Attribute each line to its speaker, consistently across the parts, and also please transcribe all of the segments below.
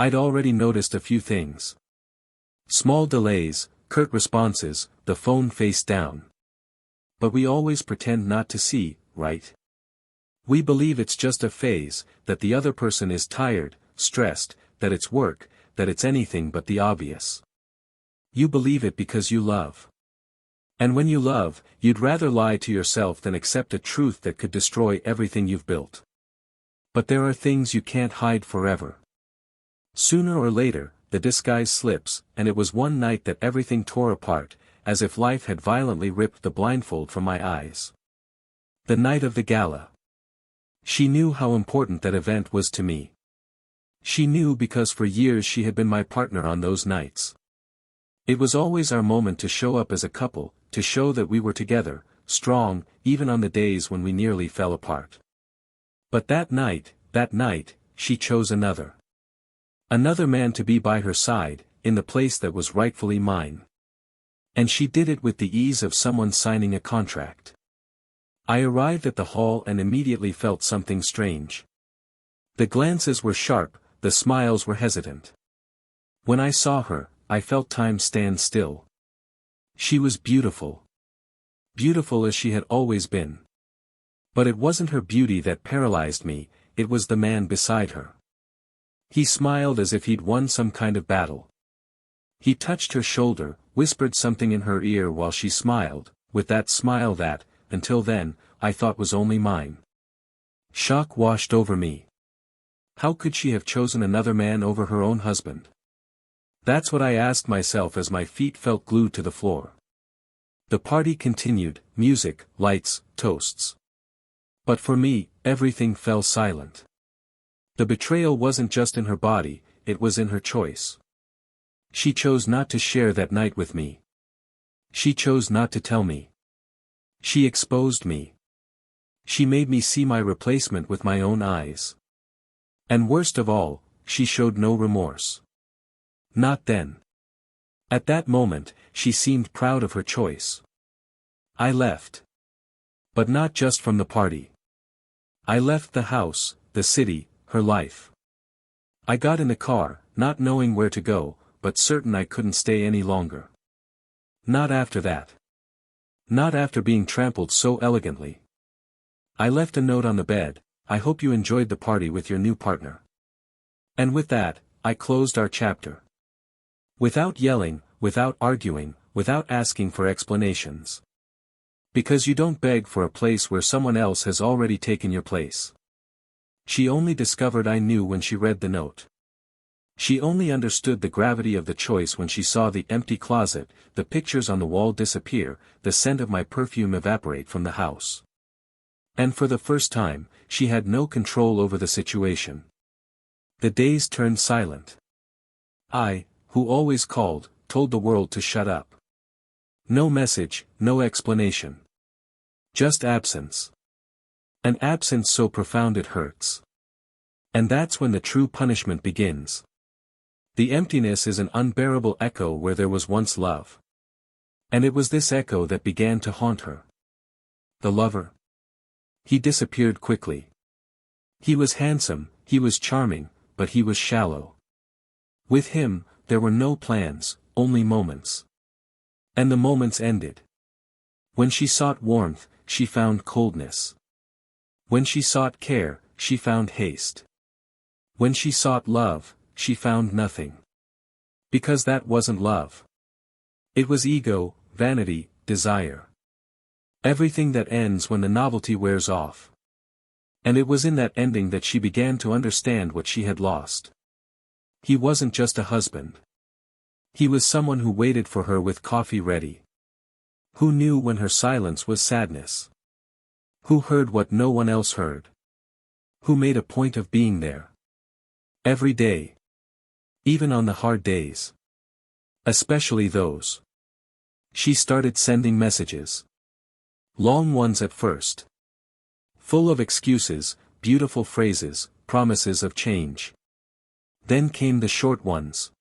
Speaker 1: I'd already noticed a few things. Small delays, curt responses, the phone face down. But we always pretend not to see, right? We believe it's just a phase, that the other person is tired, stressed, that it's work, that it's anything but the obvious. You believe it because you love. And when you love, you'd rather lie to yourself than accept a truth that could destroy everything you've built. But there are things you can't hide forever. Sooner or later, the disguise slips, and it was one night that everything tore apart, as if life had violently ripped the blindfold from my eyes. The night of the gala. She knew how important that event was to me. She knew because for years she had been my partner on those nights. It was always our moment to show up as a couple, to show that we were together, strong, even on the days when we nearly fell apart. But that night, she chose another. Another man to be by her side, in the place that was rightfully mine. And she did it with the ease of someone signing a contract. I arrived at the hall and immediately felt something strange. The glances were sharp, the smiles were hesitant. When I saw her, I felt time stand still. She was beautiful. Beautiful as she had always been. But it wasn't her beauty that paralyzed me, it was the man beside her. He smiled as if he'd won some kind of battle. He touched her shoulder, whispered something in her ear while she smiled, with that smile that, until then, I thought was only mine. Shock washed over me. How could she have chosen another man over her own husband? That's what I asked myself as my feet felt glued to the floor. The party continued, music, lights, toasts. But for me, everything fell silent. The betrayal wasn't just in her body, it was in her choice. She chose not to share that night with me. She chose not to tell me. She exposed me. She made me see my replacement with my own eyes. And worst of all, she showed no remorse. Not then. At that moment, she seemed proud of her choice. I left. But not just from the party. I left the house, the city, her life. I got in the car, not knowing where to go, but certain I couldn't stay any longer. Not after that. Not after being trampled so elegantly. I left a note on the bed, I hope you enjoyed the party with your new partner. And with that, I closed our chapter. Without yelling, without arguing, without asking for explanations. Because you don't beg for a place where someone else has already taken your place. She only discovered I knew when she read the note. She only understood the gravity of the choice when she saw the empty closet, the pictures on the wall disappear, the scent of my perfume evaporate from the house. And for the first time, she had no control over the situation. The days turned silent. I, who always called, told the world to shut up. No message, no explanation. Just absence. An absence so profound it hurts. And that's when the true punishment begins. The emptiness is an unbearable echo where there was once love. And it was this echo that began to haunt her. The lover. He disappeared quickly. He was handsome, he was charming, but he was shallow. With him, there were no plans, only moments. And the moments ended. When she sought warmth, she found coldness. When she sought care, she found haste. When she sought love, she found nothing. Because that wasn't love. It was ego, vanity, desire. Everything that ends when the novelty wears off. And it was in that ending that she began to understand what she had lost. He wasn't just a husband. He was someone who waited for her with coffee ready. Who knew when her silence was sadness. Who heard what no one else heard. Who made a point of being there. Every day. Even on the hard days. Especially those. She started sending messages. Long ones at first. Full of excuses, beautiful phrases, promises of change. Then came the short ones.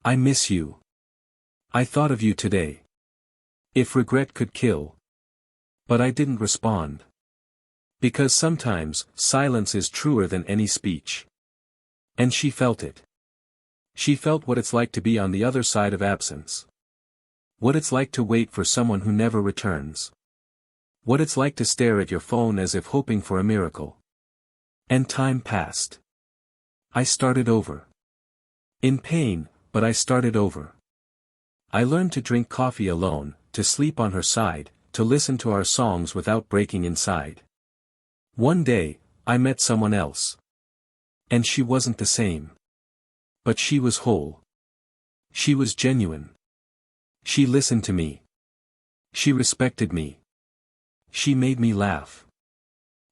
Speaker 1: I miss you. I thought of you today. If regret could kill. But I didn't respond. Because sometimes, silence is truer than any speech. And she felt it. She felt what it's like to be on the other side of absence. What it's like to wait for someone who never returns. What it's like to stare at your phone as if hoping for a miracle. And time passed. I started over. In pain, but I started over. I learned to drink coffee alone, to sleep on her side, to listen to our songs without breaking inside. One day, I met someone else. And she wasn't the same. But she was whole. She was genuine. She listened to me. She respected me. She made me laugh.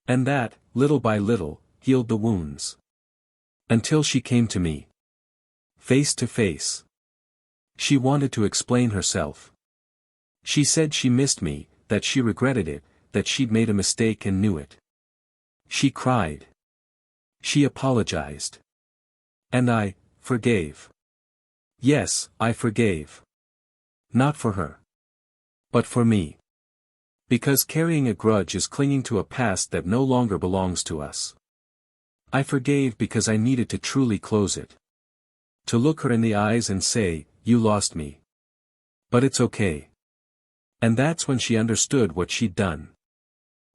Speaker 1: And that, little by little, healed the wounds. Until she came to me. Face to face. She wanted to explain herself. She said she missed me, that she regretted it, that she'd made a mistake and knew it. She cried. She apologized. And I forgave. Yes, I forgave. Not for her. But for me. Because carrying a grudge is clinging to a past that no longer belongs to us. I forgave because I needed to truly close it. To look her in the eyes and say, "You lost me. But it's okay." And that's when she understood what she'd done.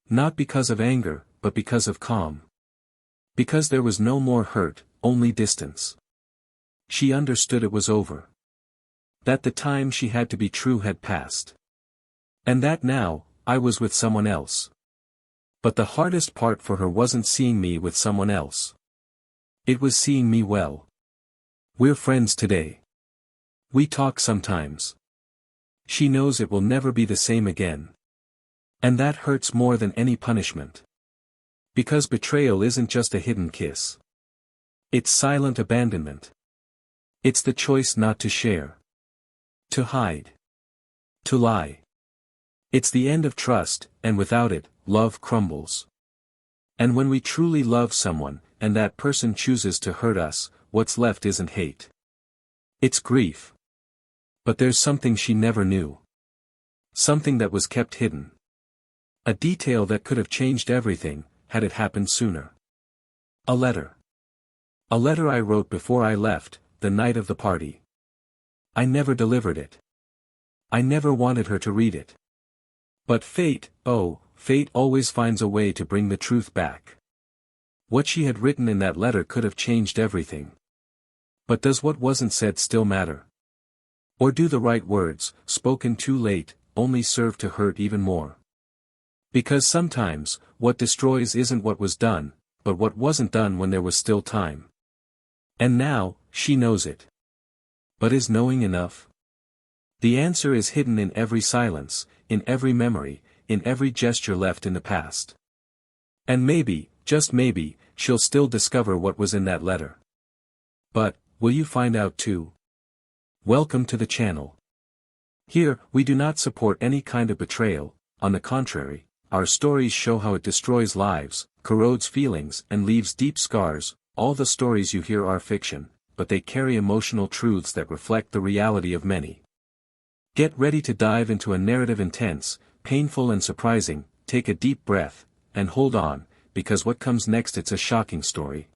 Speaker 1: Not because of anger, but because of calm. Because there was no more hurt, only distance. She understood it was over. That the time she had to be true had passed. And that now, I was with someone else. But the hardest part for her wasn't seeing me with someone else. It was seeing me well. We're friends today. We talk sometimes. She knows it will never be the same again. And that hurts more than any punishment. Because betrayal isn't just a hidden kiss. It's silent abandonment. It's the choice not to share. To hide. To lie. It's the end of trust, and without it, love crumbles. And when we truly love someone, and that person chooses to hurt us, what's left isn't hate. It's grief. But there's something she never knew. Something that was kept hidden. A detail that could have changed everything, had it happened sooner. A letter. A letter I wrote before I left, the night of the party. I never delivered it. I never wanted her to read it. But fate, oh, fate always finds a way to bring the truth back. What she had written in that letter could have changed everything. But does what wasn't said still matter? Or do the right words, spoken too late, only serve to hurt even more? Because sometimes, what destroys isn't what was done, but what wasn't done when there was still time. And now, she knows it. But is knowing enough? The answer is hidden in every silence, in every memory, in every gesture left in the past. And maybe, just maybe, she'll still discover what was in that letter. But, will you find out too? Welcome to the channel. Here, we do not support any kind of betrayal, on the contrary, our stories show how it destroys lives, corrodes feelings and leaves deep scars. All the stories you hear are fiction, but they carry emotional truths that reflect the reality of many. Get ready to dive into a narrative intense, painful and surprising. Take a deep breath, and hold on, because what comes next, it's a shocking story.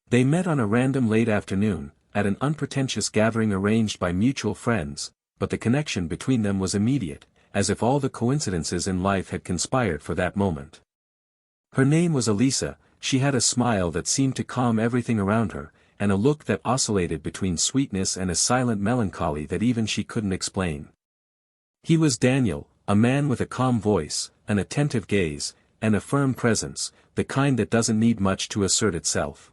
Speaker 1: They met on a random late afternoon, at an unpretentious gathering arranged by mutual friends, but the connection between them was immediate, as if all the coincidences in life had conspired for that moment. Her name was Elisa. She had a smile that seemed to calm everything around her, and a look that oscillated between sweetness and a silent melancholy that even she couldn't explain. He was Daniel, a man with a calm voice, an attentive gaze, and a firm presence, the kind that doesn't need much to assert itself.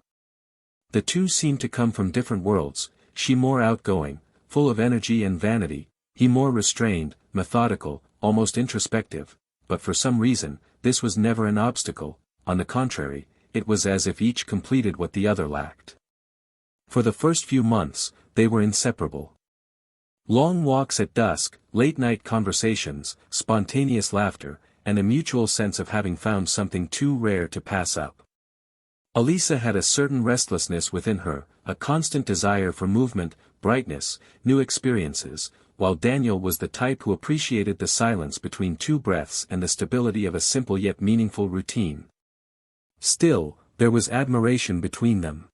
Speaker 1: The two seemed to come from different worlds, she more outgoing, full of energy and vanity, he more restrained, methodical, almost introspective, but for some reason, this was never an obstacle. On the contrary, it was as if each completed what the other lacked. For the first few months, they were inseparable. Long walks at dusk, late-night conversations, spontaneous laughter, and a mutual sense of having found something too rare to pass up. Elisa had a certain restlessness within her, a constant desire for movement, brightness, new experiences, while Daniel was the type who appreciated the silence between two breaths and the stability of a simple yet meaningful routine. Still, there was admiration between them.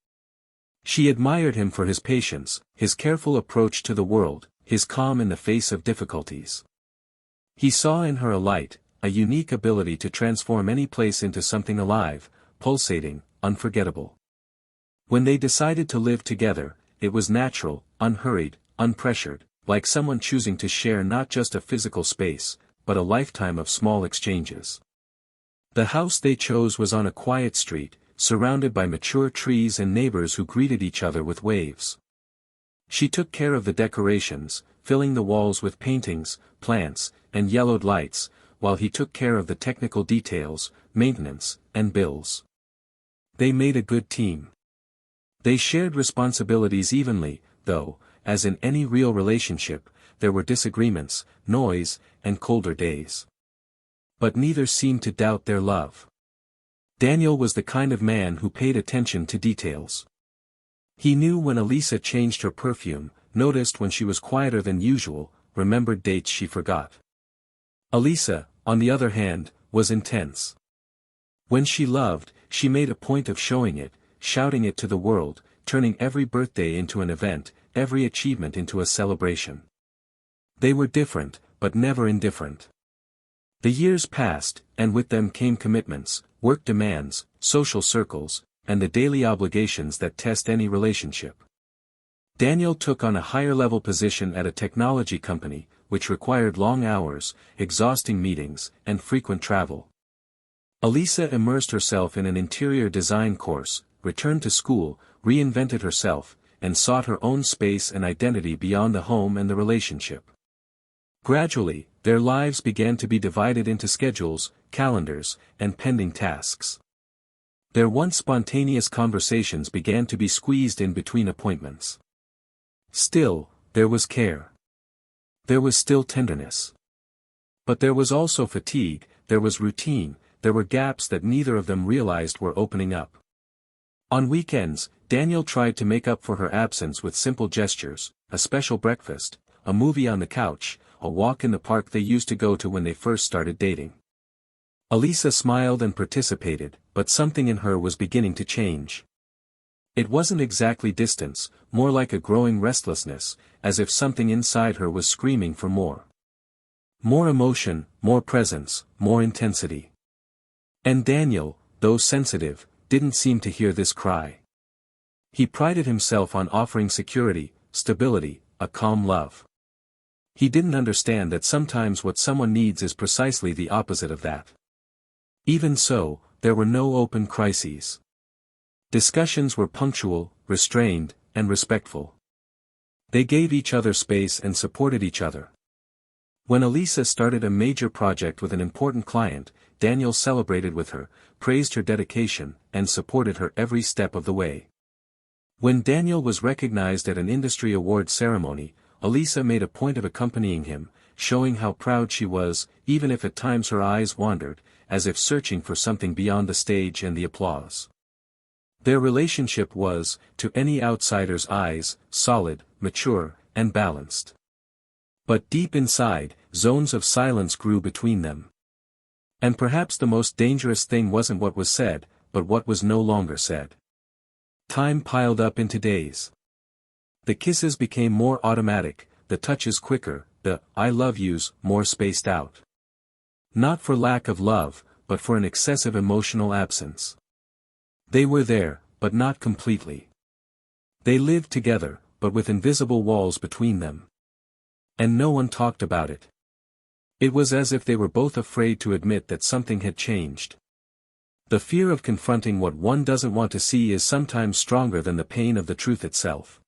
Speaker 1: She admired him for his patience, his careful approach to the world, his calm in the face of difficulties. He saw in her a light, a unique ability to transform any place into something alive, pulsating, unforgettable. When they decided to live together, it was natural, unhurried, unpressured, like someone choosing to share not just a physical space, but a lifetime of small exchanges. The house they chose was on a quiet street, surrounded by mature trees and neighbors who greeted each other with waves. She took care of the decorations, filling the walls with paintings, plants, and yellowed lights, while he took care of the technical details, maintenance, and bills. They made a good team. They shared responsibilities evenly, though, as in any real relationship, there were disagreements, noise, and colder days. But neither seemed to doubt their love. Daniel was the kind of man who paid attention to details. He knew when Elisa changed her perfume, noticed when she was quieter than usual, remembered dates she forgot. Elisa, on the other hand, was intense. When she loved, she made a point of showing it, shouting it to the world, turning every birthday into an event, every achievement into a celebration. They were different, but never indifferent. The years passed, and with them came commitments, work demands, social circles, and the daily obligations that test any relationship. Daniel took on a higher-level position at a technology company, which required long hours, exhausting meetings, and frequent travel. Elisa immersed herself in an interior design course, returned to school, reinvented herself, and sought her own space and identity beyond the home and the relationship. Gradually, their lives began to be divided into schedules, calendars, and pending tasks. Their once spontaneous conversations began to be squeezed in between appointments. Still, there was care. There was still tenderness. But there was also fatigue, there was routine, there were gaps that neither of them realized were opening up. On weekends, Daniel tried to make up for her absence with simple gestures, a special breakfast, a movie on the couch, a walk in the park they used to go to when they first started dating. Elisa smiled and participated, but something in her was beginning to change. It wasn't exactly distance, more like a growing restlessness, as if something inside her was screaming for more. More emotion, more presence, more intensity. And Daniel, though sensitive, didn't seem to hear this cry. He prided himself on offering security, stability, a calm love. He didn't understand that sometimes what someone needs is precisely the opposite of that. Even so, there were no open crises. Discussions were punctual, restrained, and respectful. They gave each other space and supported each other. When Elisa started a major project with an important client, Daniel celebrated with her, praised her dedication, and supported her every step of the way. When Daniel was recognized at an industry award ceremony, Elisa made a point of accompanying him, showing how proud she was, even if at times her eyes wandered, as if searching for something beyond the stage and the applause. Their relationship was, to any outsider's eyes, solid, mature, and balanced. But deep inside, zones of silence grew between them. And perhaps the most dangerous thing wasn't what was said, but what was no longer said. Time piled up into days. The kisses became more automatic, the touches quicker, the "I love yous" more spaced out. Not for lack of love, but for an excessive emotional absence. They were there, but not completely. They lived together, but with invisible walls between them. And no one talked about it. It was as if they were both afraid to admit that something had changed. The fear of confronting what one doesn't want to see is sometimes stronger than the pain of the truth itself.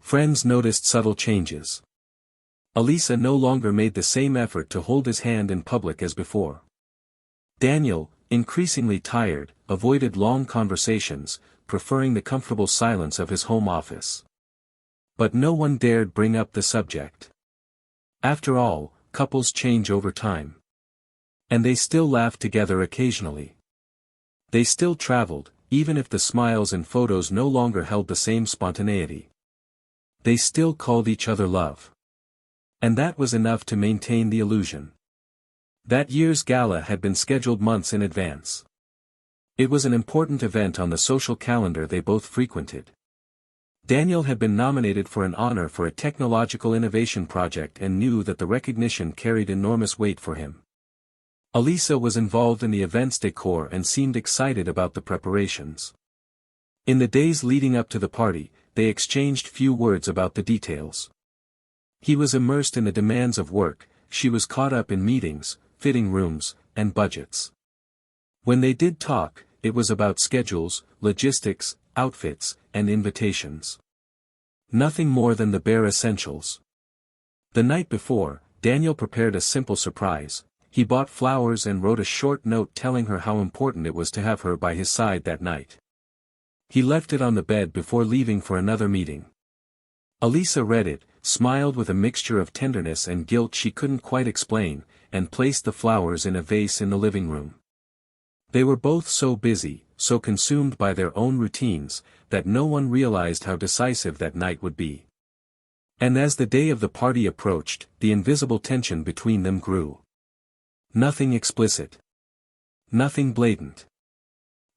Speaker 1: Friends noticed subtle changes. Elisa no longer made the same effort to hold his hand in public as before. Daniel, increasingly tired, avoided long conversations, preferring the comfortable silence of his home office. But no one dared bring up the subject. After all, couples change over time. And they still laughed together occasionally. They still traveled, even if the smiles and photos no longer held the same spontaneity. They still called each other love. And that was enough to maintain the illusion. That year's gala had been scheduled months in advance. It was an important event on the social calendar they both frequented. Daniel had been nominated for an honor for a technological innovation project and knew that the recognition carried enormous weight for him. Elisa was involved in the event's decor and seemed excited about the preparations. In the days leading up to the party, they exchanged few words about the details. He was immersed in the demands of work, she was caught up in meetings, fitting rooms, and budgets. When they did talk, it was about schedules, logistics, outfits, and invitations. Nothing more than the bare essentials. The night before, Daniel prepared a simple surprise. He bought flowers and wrote a short note telling her how important it was to have her by his side that night. He left it on the bed before leaving for another meeting. Elisa read it, smiled with a mixture of tenderness and guilt she couldn't quite explain, and placed the flowers in a vase in the living room. They were both so busy, so consumed by their own routines, that no one realized how decisive that night would be. And as the day of the party approached, the invisible tension between them grew. Nothing explicit. Nothing blatant.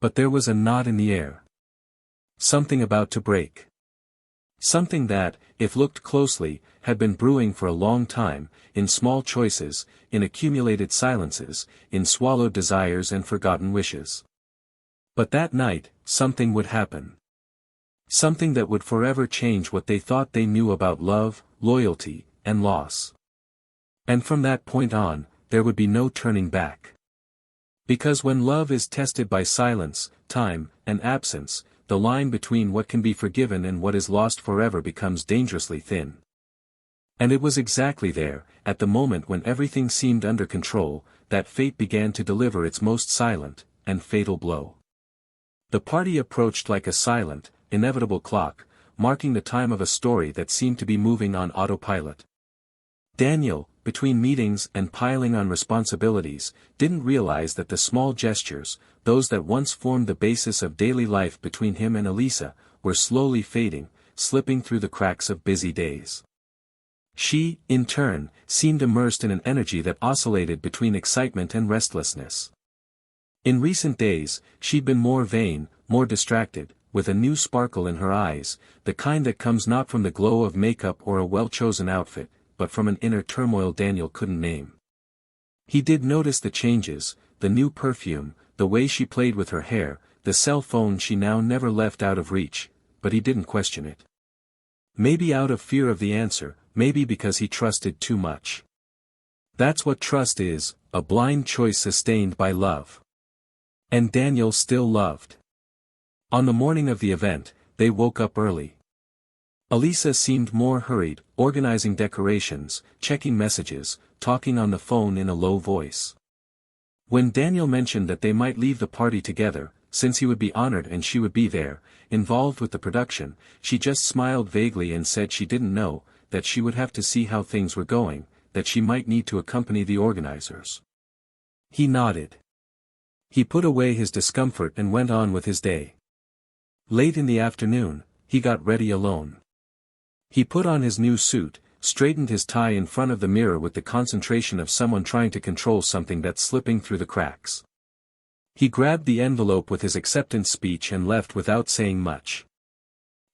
Speaker 1: But there was a knot in the air. Something about to break. Something that, if looked closely, had been brewing for a long time, in small choices, in accumulated silences, in swallowed desires and forgotten wishes. But that night, something would happen. Something that would forever change what they thought they knew about love, loyalty, and loss. And from that point on, there would be no turning back. Because when love is tested by silence, time, and absence, the line between what can be forgiven and what is lost forever becomes dangerously thin. And it was exactly there, at the moment when everything seemed under control, that fate began to deliver its most silent, and fatal blow. The party approached like a silent, inevitable clock, marking the time of a story that seemed to be moving on autopilot. Daniel, between meetings and piling on responsibilities, didn't realize that the small gestures, those that once formed the basis of daily life between him and Elisa, were slowly fading, slipping through the cracks of busy days. She, in turn, seemed immersed in an energy that oscillated between excitement and restlessness. In recent days, she'd been more vain, more distracted, with a new sparkle in her eyes, the kind that comes not from the glow of makeup or a well-chosen outfit, but from an inner turmoil Daniel couldn't name. He did notice the changes, the new perfume, the way she played with her hair, the cell phone she now never left out of reach, but he didn't question it. Maybe out of fear of the answer, maybe because he trusted too much. That's what trust is, a blind choice sustained by love. And Daniel still loved. On the morning of the event, they woke up early. Elisa seemed more hurried, organizing decorations, checking messages, talking on the phone in a low voice. When Daniel mentioned that they might leave the party together, since he would be honored and she would be there, involved with the production, she just smiled vaguely and said she didn't know, that she would have to see how things were going, that she might need to accompany the organizers. He nodded. He put away his discomfort and went on with his day. Late in the afternoon, he got ready alone. He put on his new suit, straightened his tie in front of the mirror with the concentration of someone trying to control something that's slipping through the cracks. He grabbed the envelope with his acceptance speech and left without saying much.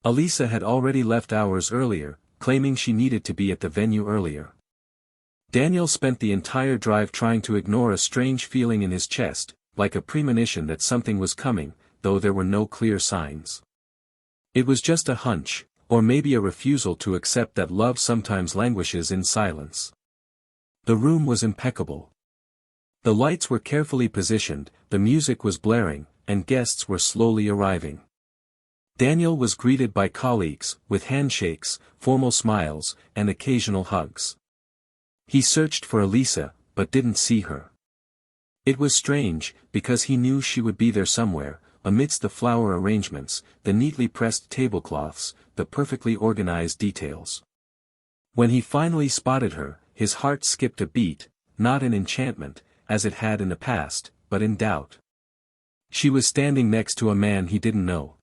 Speaker 1: Elisa had already left hours earlier, claiming she needed to be at the venue earlier. Daniel spent the entire drive trying to ignore a strange feeling in his chest, like a premonition that something was coming, though there were no clear signs. It was just a hunch, or maybe a refusal to accept that love sometimes languishes in silence. The room was impeccable. The lights were carefully positioned, the music was blaring, and guests were slowly arriving. Daniel was greeted by colleagues, with handshakes, formal smiles, and occasional hugs. He searched for Elisa, but didn't see her. It was strange, because he knew she would be there somewhere, amidst the flower arrangements, the neatly pressed tablecloths, the perfectly organized details. When he finally spotted her, his heart skipped a beat, not in enchantment, as it had in the past, but in doubt. She was standing next to a man he didn't know.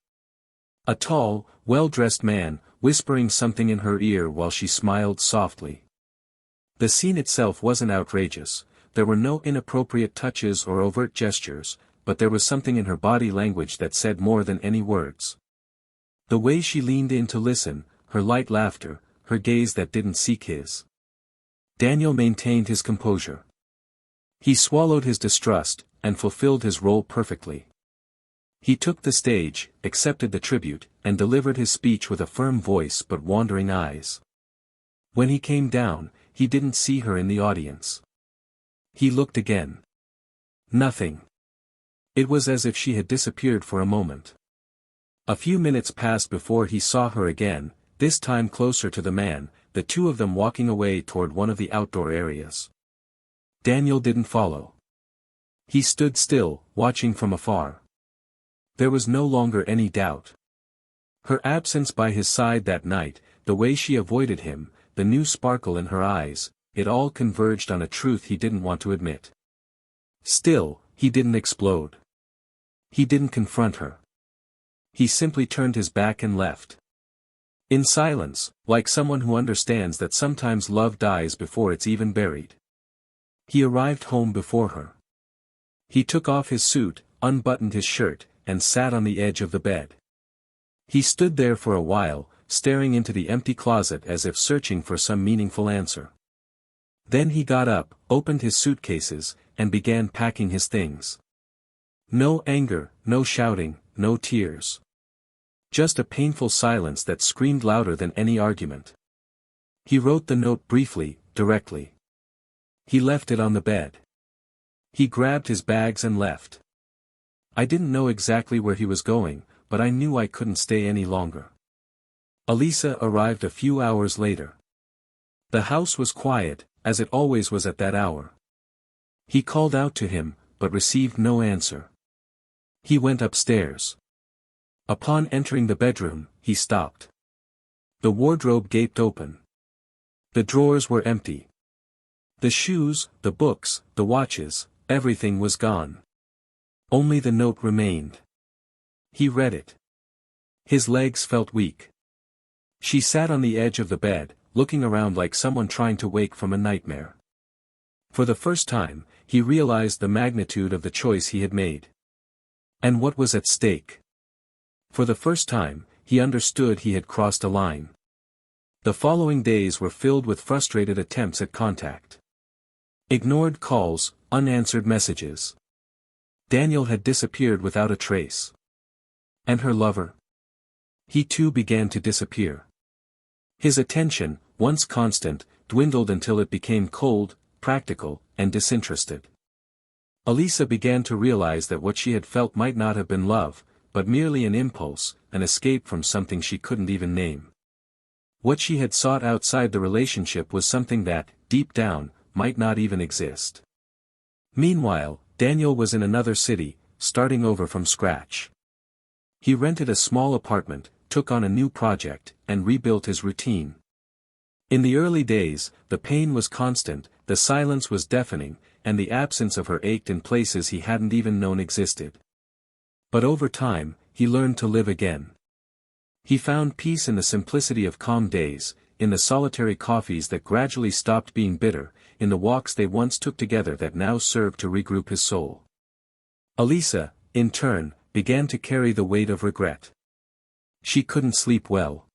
Speaker 1: A tall, well-dressed man, whispering something in her ear while she smiled softly. The scene itself wasn't outrageous, there were no inappropriate touches or overt gestures, but there was something in her body language that said more than any words. The way she leaned in to listen, her light laughter, her gaze that didn't seek his. Daniel maintained his composure. He swallowed his distrust, and fulfilled his role perfectly. He took the stage, accepted the tribute, and delivered his speech with a firm voice but wandering eyes. When he came down, he didn't see her in the audience. He looked again. Nothing. It was as if she had disappeared for a moment. A few minutes passed before he saw her again, this time closer to the man, the two of them walking away toward one of the outdoor areas. Daniel didn't follow. He stood still, watching from afar. There was no longer any doubt. Her absence by his side that night, the way she avoided him, the new sparkle in her eyes, it all converged on a truth he didn't want to admit. Still, he didn't explode. He didn't confront her. He simply turned his back and left. In silence, like someone who understands that sometimes love dies before it's even buried. He arrived home before her. He took off his suit, unbuttoned his shirt, and sat on the edge of the bed. He stood there for a while, staring into the empty closet as if searching for some meaningful answer. Then he got up, opened his suitcases, and began packing his things. No anger, no shouting, no tears. Just a painful silence that screamed louder than any argument. He wrote the note briefly, directly. He left it on the bed. He grabbed his bags and left. I didn't know exactly where he was going, but I knew I couldn't stay any longer. Elisa arrived a few hours later. The house was quiet, as it always was at that hour. He called out to him, but received no answer. He went upstairs. Upon entering the bedroom, he stopped. The wardrobe gaped open. The drawers were empty. The shoes, the books, the watches, everything was gone. Only the note remained. He read it. His legs felt weak. She sat on the edge of the bed, looking around like someone trying to wake from a nightmare. For the first time, he realized the magnitude of the choice he had made. And what was at stake. For the first time, he understood he had crossed a line. The following days were filled with frustrated attempts at contact. Ignored calls, unanswered messages. Daniel had disappeared without a trace. And her lover? He too began to disappear. His attention, once constant, dwindled until it became cold, practical, and disinterested. Elisa began to realize that what she had felt might not have been love, but merely an impulse, an escape from something she couldn't even name. What she had sought outside the relationship was something that, deep down, might not even exist. Meanwhile, Daniel was in another city, starting over from scratch. He rented a small apartment, took on a new project, and rebuilt his routine. In the early days, the pain was constant, the silence was deafening, and the absence of her ached in places he hadn't even known existed. But over time, he learned to live again. He found peace in the simplicity of calm days, in the solitary coffees that gradually stopped being bitter, in the walks they once took together that now served to regroup his soul. Elisa, in turn, began to carry the weight of regret. She couldn't sleep well.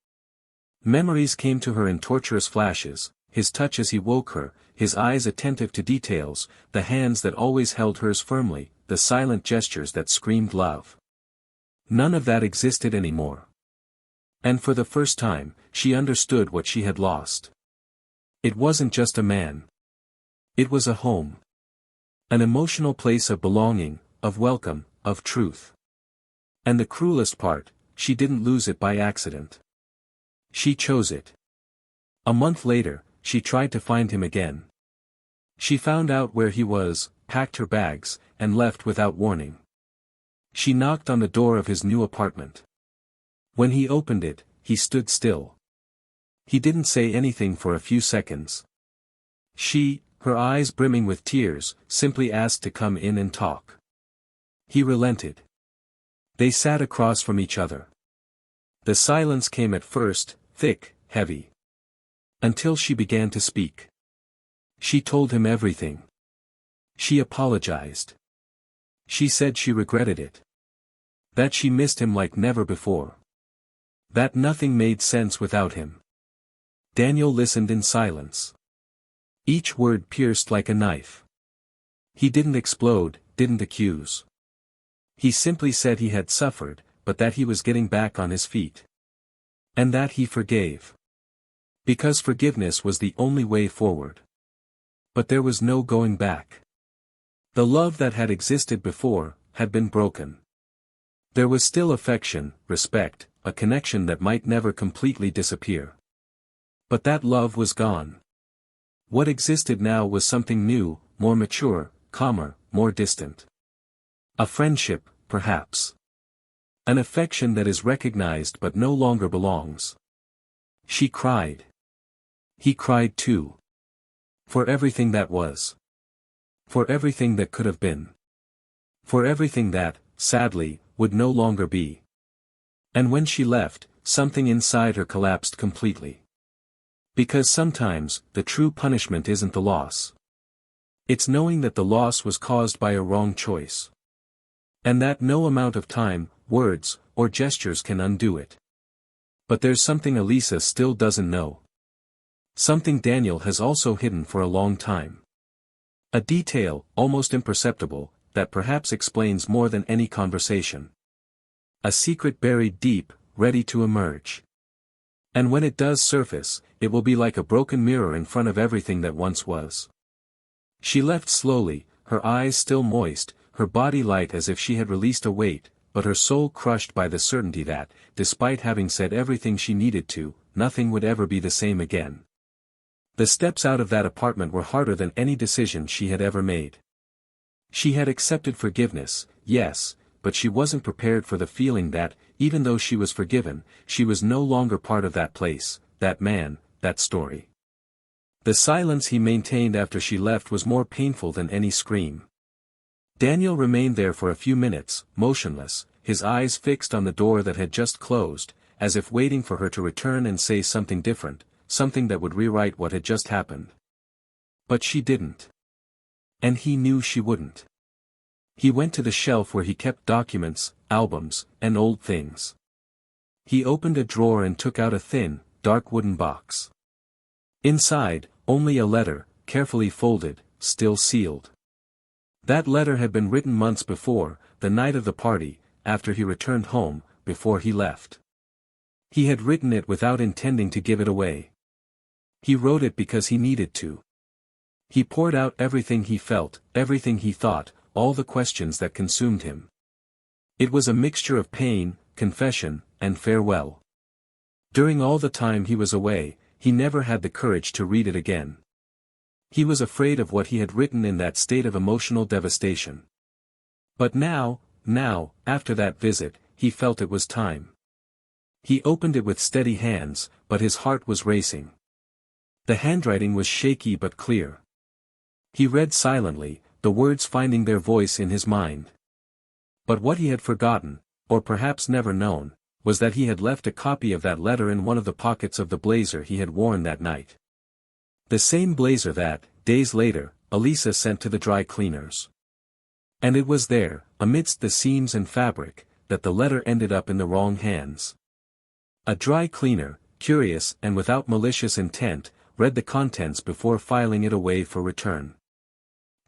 Speaker 1: Memories came to her in torturous flashes, his touch as he woke her, his eyes attentive to details, the hands that always held hers firmly, the silent gestures that screamed love. None of that existed anymore. And for the first time, she understood what she had lost. It wasn't just a man. It was a home. An emotional place of belonging, of welcome, of truth. And the cruelest part, she didn't lose it by accident. She chose it. A month later, she tried to find him again. She found out where he was, packed her bags, and left without warning. She knocked on the door of his new apartment. When he opened it, he stood still. He didn't say anything for a few seconds. She, her eyes brimming with tears, simply asked to come in and talk. He relented. They sat across from each other. The silence came at first, thick, heavy. Until she began to speak. She told him everything. She apologized. She said she regretted it. That she missed him like never before. That nothing made sense without him. Daniel listened in silence. Each word pierced like a knife. He didn't explode, didn't accuse. He simply said he had suffered, but that he was getting back on his feet. And that he forgave. Because forgiveness was the only way forward. But there was no going back. The love that had existed before, had been broken. There was still affection, respect, a connection that might never completely disappear. But that love was gone. What existed now was something new, more mature, calmer, more distant. A friendship, perhaps. An affection that is recognized but no longer belongs. She cried. He cried too. For everything that was. For everything that could have been. For everything that, sadly, would no longer be. And when she left, something inside her collapsed completely. Because sometimes, the true punishment isn't the loss. It's knowing that the loss was caused by a wrong choice. And that no amount of time, words, or gestures can undo it. But there's something Elisa still doesn't know. Something Daniel has also hidden for a long time. A detail, almost imperceptible, that perhaps explains more than any conversation. A secret buried deep, ready to emerge. And when it does surface, it will be like a broken mirror in front of everything that once was. She left slowly, her eyes still moist, her body light as if she had released a weight, but her soul crushed by the certainty that, despite having said everything she needed to, nothing would ever be the same again. The steps out of that apartment were harder than any decision she had ever made. She had accepted forgiveness, yes, but she wasn't prepared for the feeling that, even though she was forgiven, she was no longer part of that place, that man, that story. The silence he maintained after she left was more painful than any scream. Daniel remained there for a few minutes, motionless, his eyes fixed on the door that had just closed, as if waiting for her to return and say something different, something that would rewrite what had just happened. But she didn't. And he knew she wouldn't. He went to the shelf where he kept documents, albums, and old things. He opened a drawer and took out a thin, dark wooden box. Inside, only a letter, carefully folded, still sealed. That letter had been written months before, the night of the party, after he returned home, before he left. He had written it without intending to give it away. He wrote it because he needed to. He poured out everything he felt, everything he thought, all the questions that consumed him. It was a mixture of pain, confession, and farewell. During all the time he was away, he never had the courage to read it again. He was afraid of what he had written in that state of emotional devastation. But now, after that visit, he felt it was time. He opened it with steady hands, but his heart was racing. The handwriting was shaky but clear. He read silently, the words finding their voice in his mind. But what he had forgotten, or perhaps never known, was that he had left a copy of that letter in one of the pockets of the blazer he had worn that night. The same blazer that, days later, Elisa sent to the dry cleaners. And it was there, amidst the seams and fabric, that the letter ended up in the wrong hands. A dry cleaner, curious and without malicious intent, read the contents before filing it away for return.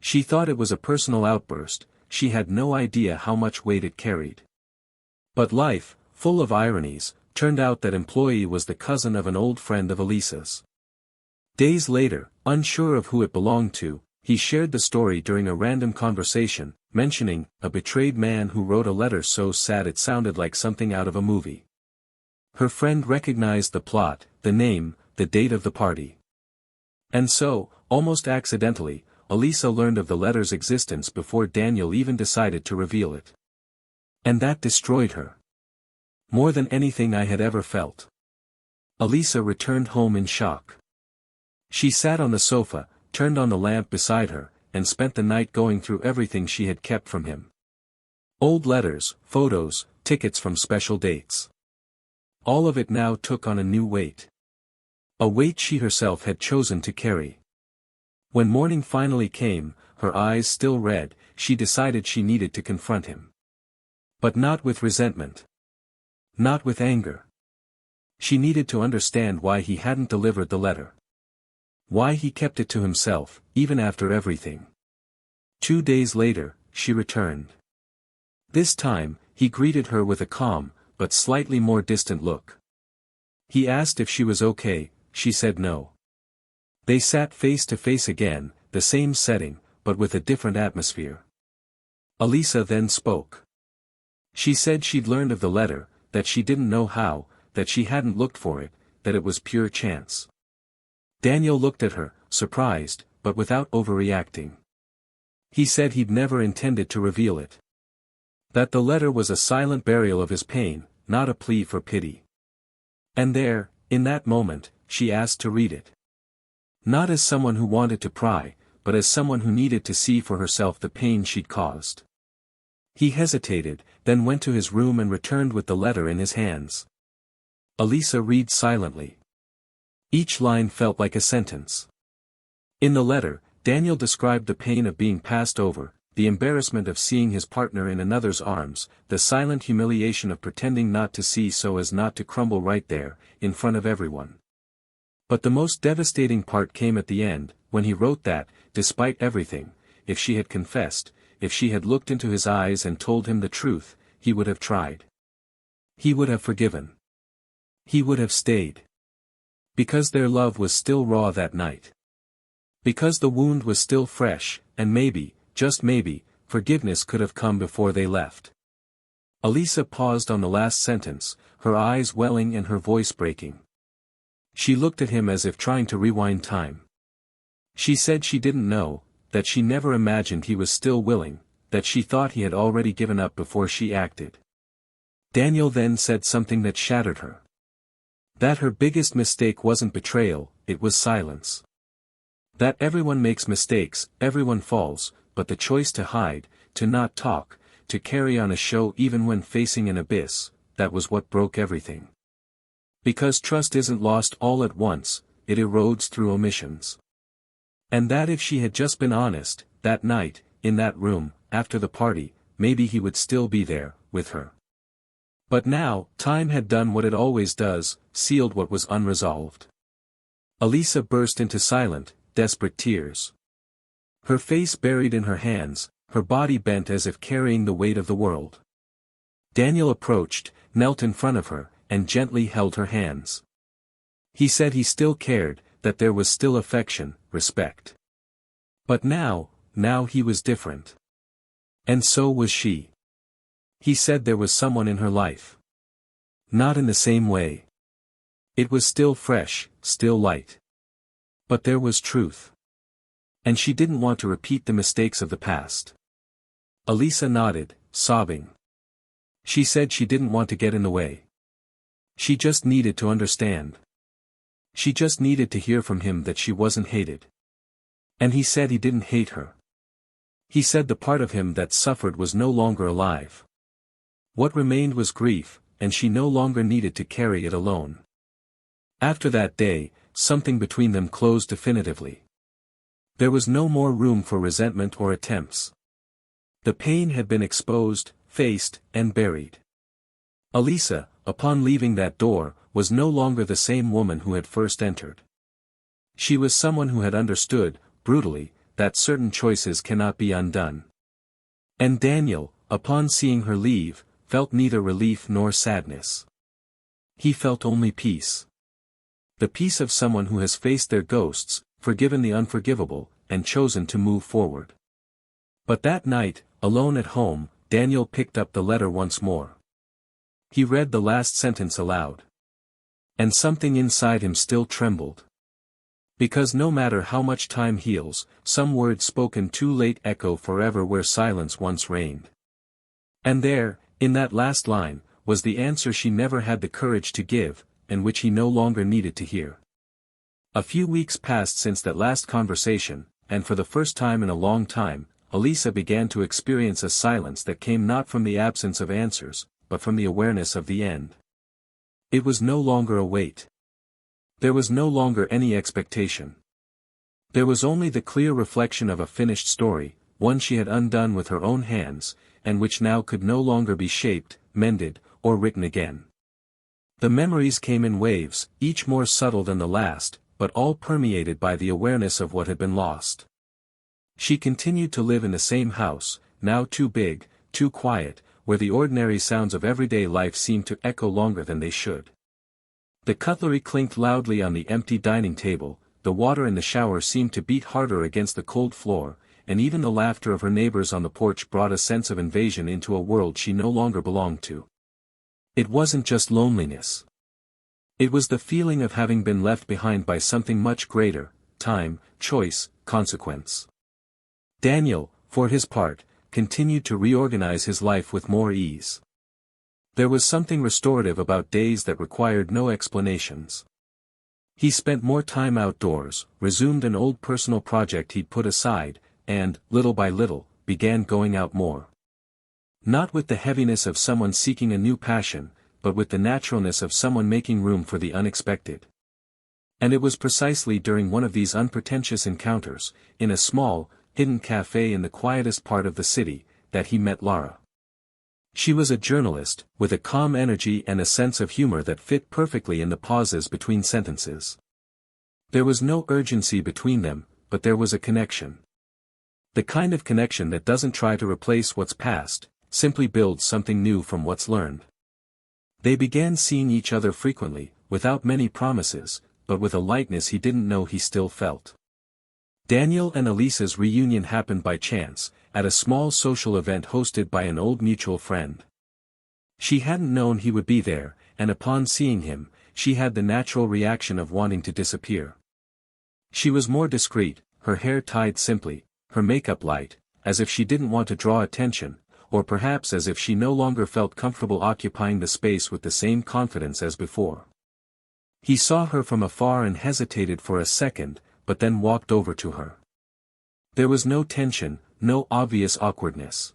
Speaker 1: She thought it was a personal outburst, she had no idea how much weight it carried. But life, full of ironies, turned out that employee was the cousin of an old friend of Elisa's. Days later, unsure of who it belonged to, he shared the story during a random conversation, mentioning a betrayed man who wrote a letter so sad it sounded like something out of a movie. Her friend recognized the plot, the name, the date of the party. And so, almost accidentally, Elisa learned of the letter's existence before Daniel even decided to reveal it. And that destroyed her. More than anything I had ever felt. Elisa returned home in shock. She sat on the sofa, turned on the lamp beside her, and spent the night going through everything she had kept from him. Old letters, photos, tickets from special dates. All of it now took on a new weight. A weight she herself had chosen to carry. When morning finally came, her eyes still red, she decided she needed to confront him. But not with resentment. Not with anger. She needed to understand why he hadn't delivered the letter. Why he kept it to himself, even after everything. 2 days later, she returned. This time, he greeted her with a calm, but slightly more distant look. He asked if she was okay, she said no. They sat face to face again, the same setting, but with a different atmosphere. Elisa then spoke. She said she'd learned of the letter, that she didn't know how, that she hadn't looked for it, that it was pure chance. Daniel looked at her, surprised, but without overreacting. He said he'd never intended to reveal it. That the letter was a silent burial of his pain, not a plea for pity. And there, in that moment, she asked to read it. Not as someone who wanted to pry, but as someone who needed to see for herself the pain she'd caused. He hesitated, then went to his room and returned with the letter in his hands. Elisa read silently. Each line felt like a sentence. In the letter, Daniel described the pain of being passed over, the embarrassment of seeing his partner in another's arms, the silent humiliation of pretending not to see so as not to crumble right there, in front of everyone. But the most devastating part came at the end, when he wrote that, despite everything, if she had confessed, if she had looked into his eyes and told him the truth, he would have tried. He would have forgiven. He would have stayed. Because their love was still raw that night. Because the wound was still fresh, and maybe, just maybe, forgiveness could have come before they left. Elisa paused on the last sentence, her eyes welling and her voice breaking. She looked at him as if trying to rewind time. She said she didn't know, that she never imagined he was still willing, that she thought he had already given up before she acted. Daniel then said something that shattered her. That her biggest mistake wasn't betrayal, it was silence. That everyone makes mistakes, everyone falls, but the choice to hide, to not talk, to carry on a show even when facing an abyss, that was what broke everything. Because trust isn't lost all at once, it erodes through omissions. And that if she had just been honest, that night, in that room, after the party, maybe he would still be there, with her. But now, time had done what it always does, sealed what was unresolved. Elisa burst into silent, desperate tears. Her face buried in her hands, her body bent as if carrying the weight of the world. Daniel approached, knelt in front of her, and gently held her hands. He said he still cared, that there was still affection, respect. But now he was different. And so was she. He said there was someone in her life. Not in the same way. It was still fresh, still light. But there was truth. And she didn't want to repeat the mistakes of the past. Elisa nodded, sobbing. She said she didn't want to get in the way. She just needed to understand. She just needed to hear from him that she wasn't hated. And he said he didn't hate her. He said the part of him that suffered was no longer alive. What remained was grief, and she no longer needed to carry it alone. After that day, something between them closed definitively. There was no more room for resentment or attempts. The pain had been exposed, faced, and buried. Elisa, upon leaving that door, was no longer the same woman who had first entered. She was someone who had understood, brutally, that certain choices cannot be undone. And Daniel, upon seeing her leave, felt neither relief nor sadness. He felt only peace. The peace of someone who has faced their ghosts, forgiven the unforgivable, and chosen to move forward. But that night, alone at home, Daniel picked up the letter once more. He read the last sentence aloud. And something inside him still trembled. Because no matter how much time heals, some words spoken too late echo forever where silence once reigned. And there, in that last line, was the answer she never had the courage to give, and which he no longer needed to hear. A few weeks passed since that last conversation, and for the first time in a long time, Elisa began to experience a silence that came not from the absence of answers, but from the awareness of the end. It was no longer a wait. There was no longer any expectation. There was only the clear reflection of a finished story, one she had undone with her own hands, and which now could no longer be shaped, mended, or written again. The memories came in waves, each more subtle than the last, but all permeated by the awareness of what had been lost. She continued to live in the same house, now too big, too quiet, where the ordinary sounds of everyday life seemed to echo longer than they should. The cutlery clinked loudly on the empty dining table, the water in the shower seemed to beat harder against the cold floor, and even the laughter of her neighbors on the porch brought a sense of invasion into a world she no longer belonged to. It wasn't just loneliness. It was the feeling of having been left behind by something much greater: time, choice, consequence. Daniel, for his part, continued to reorganize his life with more ease. There was something restorative about days that required no explanations. He spent more time outdoors, resumed an old personal project he'd put aside, and, little by little, began going out more. Not with the heaviness of someone seeking a new passion, but with the naturalness of someone making room for the unexpected. And it was precisely during one of these unpretentious encounters, in a small, hidden cafe in the quietest part of the city, that he met Lara. She was a journalist, with a calm energy and a sense of humor that fit perfectly in the pauses between sentences. There was no urgency between them, but there was a connection. The kind of connection that doesn't try to replace what's past, simply builds something new from what's learned. They began seeing each other frequently, without many promises, but with a lightness he didn't know he still felt. Daniel and Elisa's reunion happened by chance, at a small social event hosted by an old mutual friend. She hadn't known he would be there, and upon seeing him, she had the natural reaction of wanting to disappear. She was more discreet, her hair tied simply, her makeup light, as if she didn't want to draw attention, or perhaps as if she no longer felt comfortable occupying the space with the same confidence as before. He saw her from afar and hesitated for a second, but then walked over to her. There was no tension, no obvious awkwardness.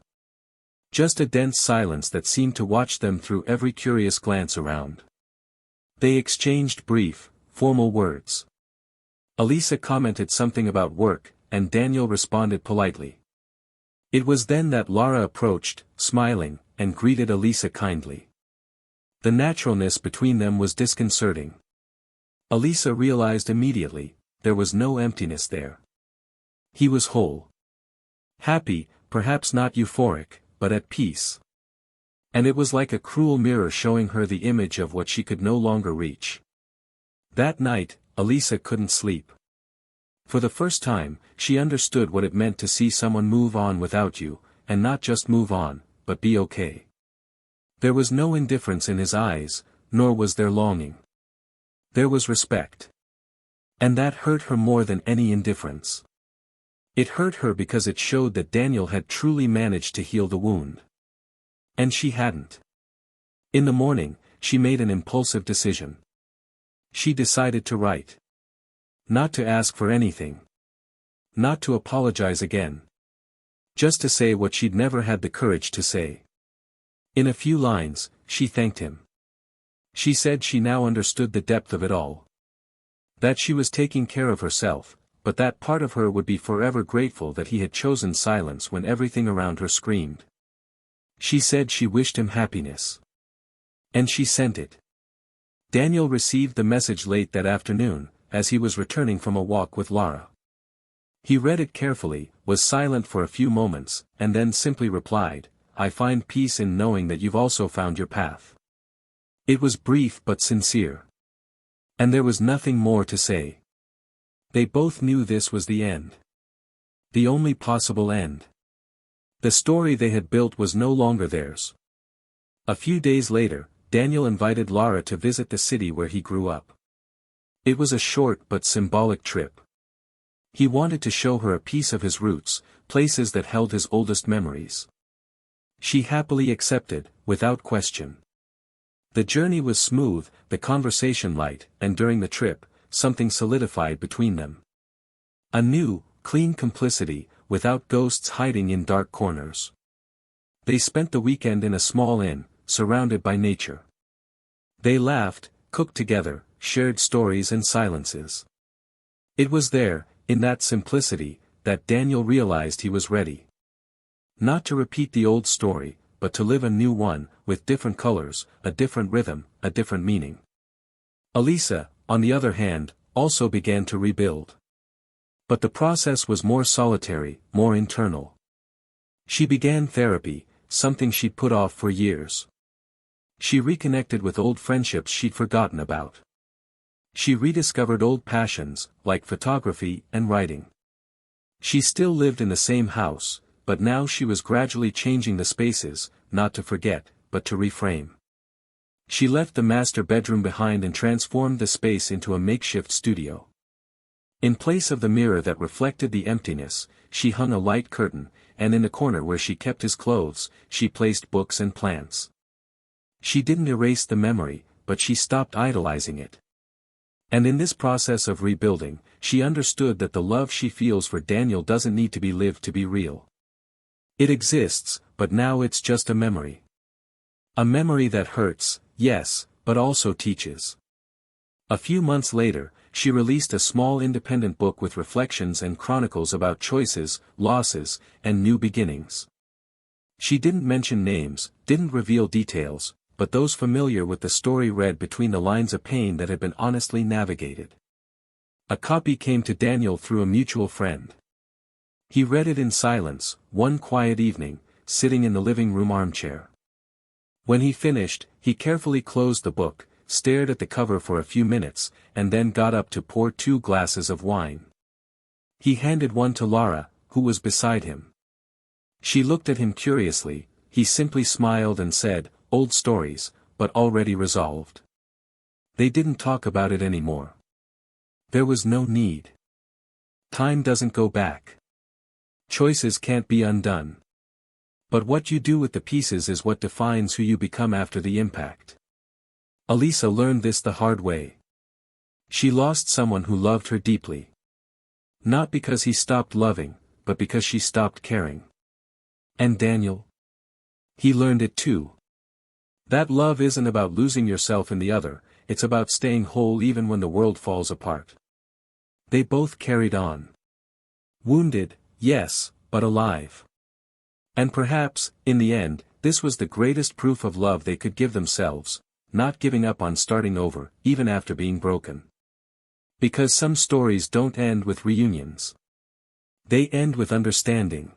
Speaker 1: Just a dense silence that seemed to watch them through every curious glance around. They exchanged brief, formal words. Elisa commented something about work, and Daniel responded politely. It was then that Lara approached, smiling, and greeted Elisa kindly. The naturalness between them was disconcerting. Elisa realized immediately, there was no emptiness there. He was whole. Happy, perhaps not euphoric, but at peace. And it was like a cruel mirror showing her the image of what she could no longer reach. That night, Elisa couldn't sleep. For the first time, she understood what it meant to see someone move on without you, and not just move on, but be okay. There was no indifference in his eyes, nor was there longing. There was respect. And that hurt her more than any indifference. It hurt her because it showed that Daniel had truly managed to heal the wound. And she hadn't. In the morning, she made an impulsive decision. She decided to write. Not to ask for anything. Not to apologize again. Just to say what she'd never had the courage to say. In a few lines, she thanked him. She said she now understood the depth of it all. That she was taking care of herself, but that part of her would be forever grateful that he had chosen silence when everything around her screamed. She said she wished him happiness. And she sent it. Daniel received the message late that afternoon, as he was returning from a walk with Lara. He read it carefully, was silent for a few moments, and then simply replied, "I find peace in knowing that you've also found your path." It was brief but sincere. And there was nothing more to say. They both knew this was the end. The only possible end. The story they had built was no longer theirs. A few days later, Daniel invited Lara to visit the city where he grew up. It was a short but symbolic trip. He wanted to show her a piece of his roots, places that held his oldest memories. She happily accepted, without question. The journey was smooth, the conversation light, and during the trip, something solidified between them. A new, clean complicity, without ghosts hiding in dark corners. They spent the weekend in a small inn, surrounded by nature. They laughed, cooked together, shared stories and silences. It was there, in that simplicity, that Daniel realized he was ready. Not to repeat the old story, but to live a new one, with different colors, a different rhythm, a different meaning. Elisa, on the other hand, also began to rebuild. But the process was more solitary, more internal. She began therapy, something she'd put off for years. She reconnected with old friendships she'd forgotten about. She rediscovered old passions, like photography and writing. She still lived in the same house, but now she was gradually changing the spaces, not to forget, but to reframe. She left the master bedroom behind and transformed the space into a makeshift studio. In place of the mirror that reflected the emptiness, she hung a light curtain, and in the corner where she kept his clothes, she placed books and plants. She didn't erase the memory, but she stopped idolizing it. And in this process of rebuilding, she understood that the love she feels for Daniel doesn't need to be lived to be real. It exists, but now it's just a memory. A memory that hurts, yes, but also teaches. A few months later, she released a small independent book with reflections and chronicles about choices, losses, and new beginnings. She didn't mention names, didn't reveal details, but those familiar with the story read between the lines a pain that had been honestly navigated. A copy came to Daniel through a mutual friend. He read it in silence, one quiet evening, sitting in the living room armchair. When he finished, he carefully closed the book, stared at the cover for a few minutes, and then got up to pour 2 glasses of wine. He handed one to Lara, who was beside him. She looked at him curiously. He simply smiled and said, "Old stories, but already resolved." They didn't talk about it anymore. There was no need. Time doesn't go back. Choices can't be undone. But what you do with the pieces is what defines who you become after the impact. Elisa learned this the hard way. She lost someone who loved her deeply. Not because he stopped loving, but because she stopped caring. And Daniel? He learned it too. That love isn't about losing yourself in the other, it's about staying whole even when the world falls apart. They both carried on. Wounded, yes, but alive. And perhaps, in the end, this was the greatest proof of love they could give themselves, not giving up on starting over, even after being broken. Because some stories don't end with reunions. They end with understanding.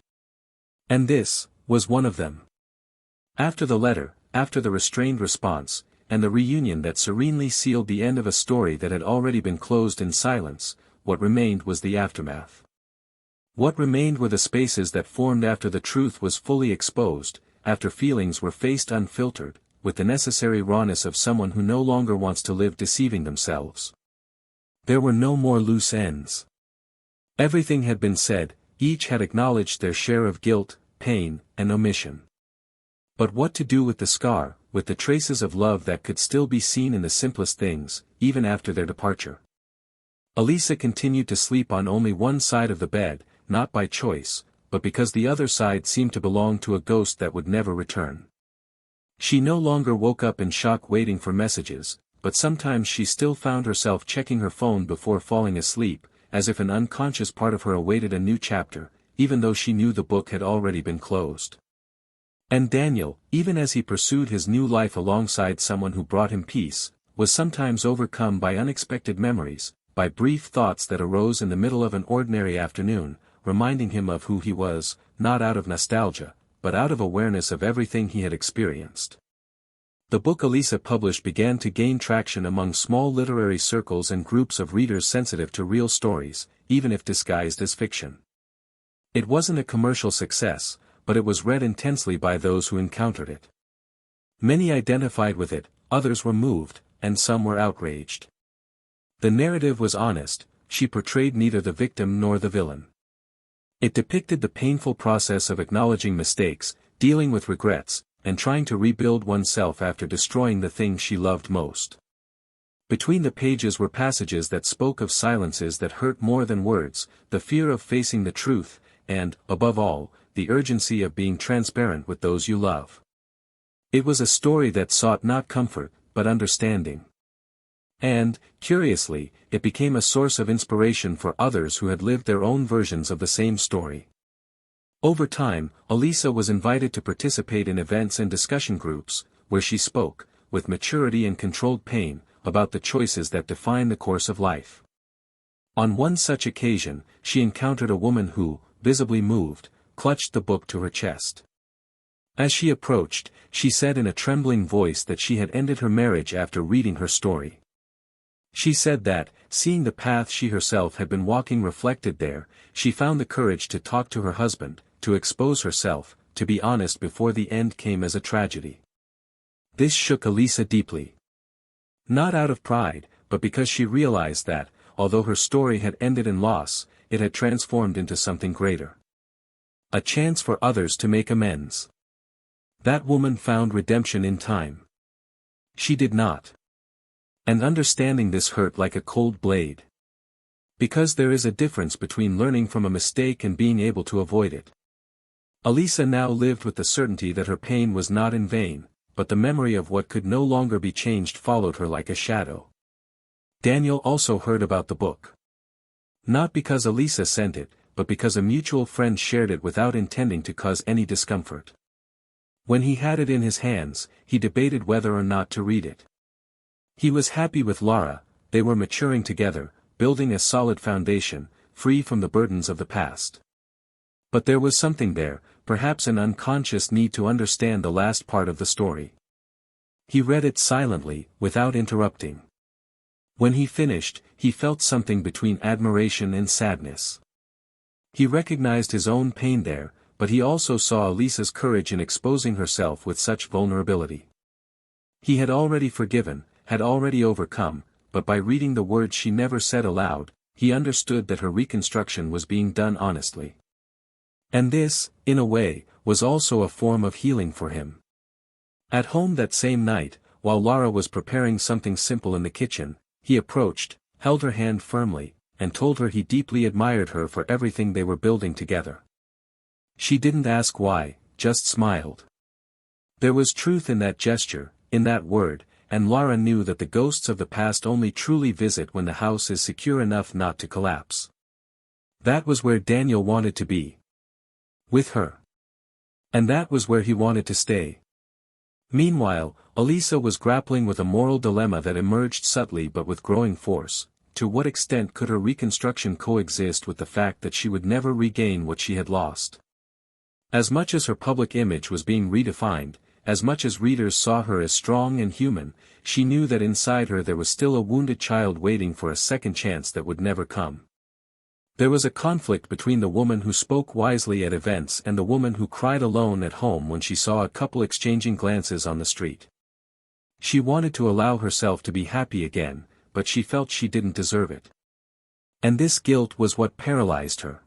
Speaker 1: And this was one of them. After the letter, after the restrained response, and the reunion that serenely sealed the end of a story that had already been closed in silence, what remained was the aftermath. What remained were the spaces that formed after the truth was fully exposed, after feelings were faced unfiltered, with the necessary rawness of someone who no longer wants to live deceiving themselves. There were no more loose ends. Everything had been said, each had acknowledged their share of guilt, pain, and omission. But what to do with the scar, with the traces of love that could still be seen in the simplest things, even after their departure? Elisa continued to sleep on only one side of the bed, not by choice, but because the other side seemed to belong to a ghost that would never return. She no longer woke up in shock waiting for messages, but sometimes she still found herself checking her phone before falling asleep, as if an unconscious part of her awaited a new chapter, even though she knew the book had already been closed. And Daniel, even as he pursued his new life alongside someone who brought him peace, was sometimes overcome by unexpected memories, by brief thoughts that arose in the middle of an ordinary afternoon, reminding him of who he was, not out of nostalgia, but out of awareness of everything he had experienced. The book Elisa published began to gain traction among small literary circles and groups of readers sensitive to real stories, even if disguised as fiction. It wasn't a commercial success, but it was read intensely by those who encountered it. Many identified with it, others were moved, and some were outraged. The narrative was honest, she portrayed neither the victim nor the villain. It depicted the painful process of acknowledging mistakes, dealing with regrets, and trying to rebuild oneself after destroying the thing she loved most. Between the pages were passages that spoke of silences that hurt more than words, the fear of facing the truth, and, above all, the urgency of being transparent with those you love. It was a story that sought not comfort, but understanding. And, curiously, it became a source of inspiration for others who had lived their own versions of the same story. Over time, Elisa was invited to participate in events and discussion groups, where she spoke, with maturity and controlled pain, about the choices that define the course of life. On one such occasion, she encountered a woman who, visibly moved, clutched the book to her chest. As she approached, she said in a trembling voice that she had ended her marriage after reading her story. She said that, seeing the path she herself had been walking reflected there, she found the courage to talk to her husband, to expose herself, to be honest before the end came as a tragedy. This shook Elisa deeply. Not out of pride, but because she realized that, although her story had ended in loss, it had transformed into something greater. A chance for others to make amends. That woman found redemption in time. She did not. And understanding this hurt like a cold blade. Because there is a difference between learning from a mistake and being able to avoid it. Elisa now lived with the certainty that her pain was not in vain, but the memory of what could no longer be changed followed her like a shadow. Daniel also heard about the book. Not because Elisa sent it, but because a mutual friend shared it without intending to cause any discomfort. When he had it in his hands, he debated whether or not to read it. He was happy with Lara, they were maturing together, building a solid foundation, free from the burdens of the past. But there was something there, perhaps an unconscious need to understand the last part of the story. He read it silently, without interrupting. When he finished, he felt something between admiration and sadness. He recognized his own pain there, but he also saw Elisa's courage in exposing herself with such vulnerability. He had already forgiven, had already overcome, but by reading the words she never said aloud, he understood that her reconstruction was being done honestly. And this, in a way, was also a form of healing for him. At home that same night, while Lara was preparing something simple in the kitchen, he approached, held her hand firmly, and told her he deeply admired her for everything they were building together. She didn't ask why, just smiled. There was truth in that gesture, in that word, and Lara knew that the ghosts of the past only truly visit when the house is secure enough not to collapse. That was where Daniel wanted to be. With her. And that was where he wanted to stay. Meanwhile, Elisa was grappling with a moral dilemma that emerged subtly but with growing force. To what extent could her reconstruction coexist with the fact that she would never regain what she had lost? As much as her public image was being redefined, as much as readers saw her as strong and human, she knew that inside her there was still a wounded child waiting for a second chance that would never come. There was a conflict between the woman who spoke wisely at events and the woman who cried alone at home when she saw a couple exchanging glances on the street. She wanted to allow herself to be happy again, but she felt she didn't deserve it. And this guilt was what paralyzed her.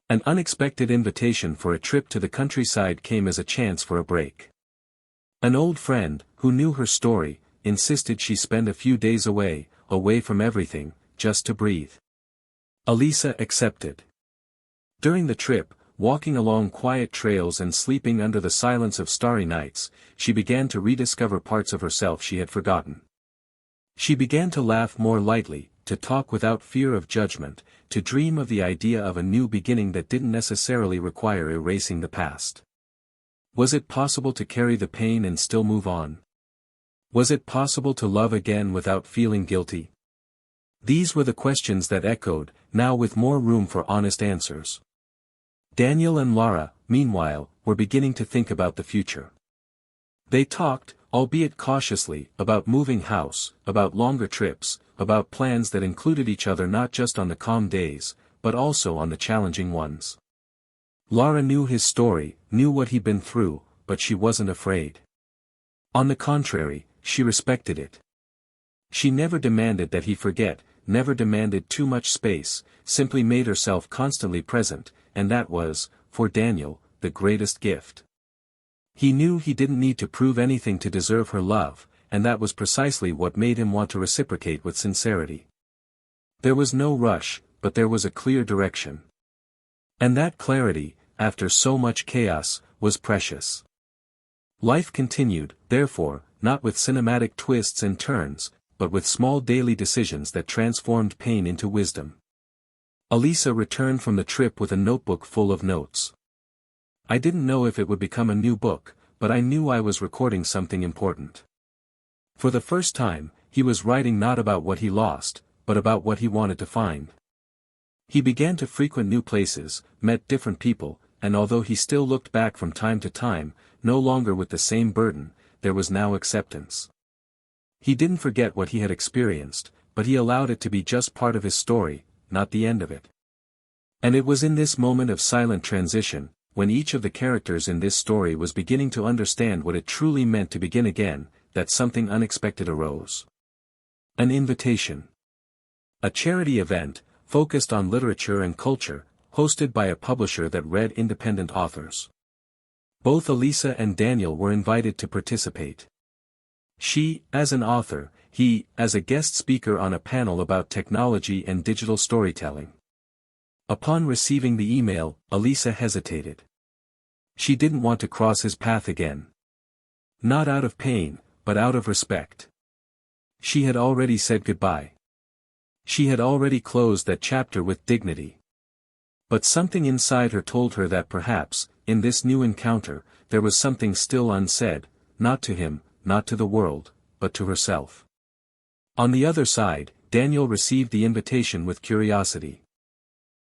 Speaker 1: An unexpected invitation for a trip to the countryside came as a chance for a break. An old friend, who knew her story, insisted she spend a few days away from everything, just to breathe. Elisa accepted. During the trip, walking along quiet trails and sleeping under the silence of starry nights, she began to rediscover parts of herself she had forgotten. She began to laugh more lightly, to talk without fear of judgment, to dream of the idea of a new beginning that didn't necessarily require erasing the past. Was it possible to carry the pain and still move on? Was it possible to love again without feeling guilty? These were the questions that echoed, now with more room for honest answers. Daniel and Lara, meanwhile, were beginning to think about the future. They talked, albeit cautiously, about moving house, about longer trips, about plans that included each other not just on the calm days, but also on the challenging ones. Lara knew his story, knew what he'd been through, but she wasn't afraid. On the contrary, she respected it. She never demanded that he forget, never demanded too much space, simply made herself constantly present, and that was, for Daniel, the greatest gift. He knew he didn't need to prove anything to deserve her love, and that was precisely what made him want to reciprocate with sincerity. There was no rush, but there was a clear direction. And that clarity, after so much chaos, was precious. Life continued, therefore, not with cinematic twists and turns, but with small daily decisions that transformed pain into wisdom. Elisa returned from the trip with a notebook full of notes. I didn't know if it would become a new book, but I knew I was recording something important. For the first time, he was writing not about what he lost, but about what he wanted to find. He began to frequent new places, met different people, and although he still looked back from time to time, no longer with the same burden, there was now acceptance. He didn't forget what he had experienced, but he allowed it to be just part of his story, not the end of it. And it was in this moment of silent transition, when each of the characters in this story was beginning to understand what it truly meant to begin again, that something unexpected arose. An invitation. A charity event, focused on literature and culture, hosted by a publisher that read independent authors. Both Elisa and Daniel were invited to participate. She, as an author, he, as a guest speaker on a panel about technology and digital storytelling. Upon receiving the email, Elisa hesitated. She didn't want to cross his path again. Not out of pain, but out of respect. She had already said goodbye. She had already closed that chapter with dignity. But something inside her told her that perhaps, in this new encounter, there was something still unsaid, not to him, not to the world, but to herself. On the other side, Daniel received the invitation with curiosity.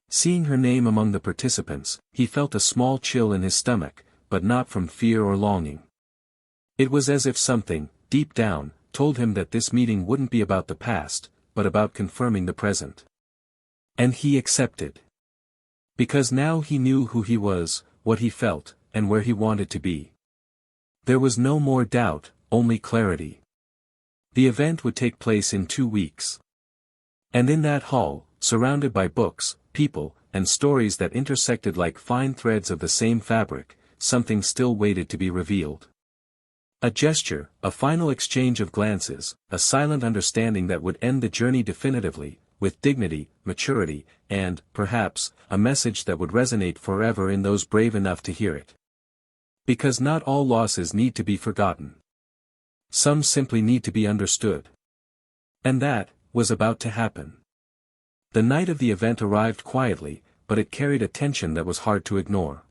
Speaker 1: Seeing her name among the participants, he felt a small chill in his stomach, but not from fear or longing. It was as if something, deep down, told him that this meeting wouldn't be about the past, but about confirming the present. And he accepted. Because now he knew who he was, what he felt, and where he wanted to be. There was no more doubt, only clarity. The event would take place in 2 weeks. And in that hall, surrounded by books, people, and stories that intersected like fine threads of the same fabric, something still waited to be revealed. A gesture, a final exchange of glances, a silent understanding that would end the journey definitively, with dignity, maturity, and, perhaps, a message that would resonate forever in those brave enough to hear it. Because not all losses need to be forgotten. Some simply need to be understood. And that was about to happen. The night of the event arrived quietly, but it carried a tension that was hard to ignore.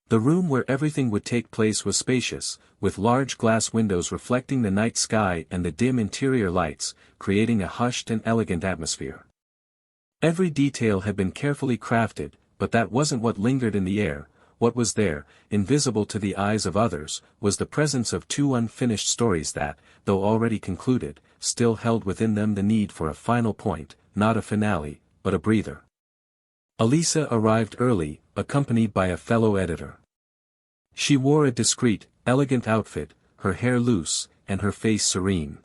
Speaker 1: The room where everything would take place was spacious, with large glass windows reflecting the night sky and the dim interior lights, creating a hushed and elegant atmosphere. Every detail had been carefully crafted, but that wasn't what lingered in the air. What was there, invisible to the eyes of others, was the presence of 2 unfinished stories that, though already concluded, still held within them the need for a final point, not a finale, but a breather. Elisa arrived early, accompanied by a fellow editor. She wore a discreet, elegant outfit, her hair loose, and her face serene.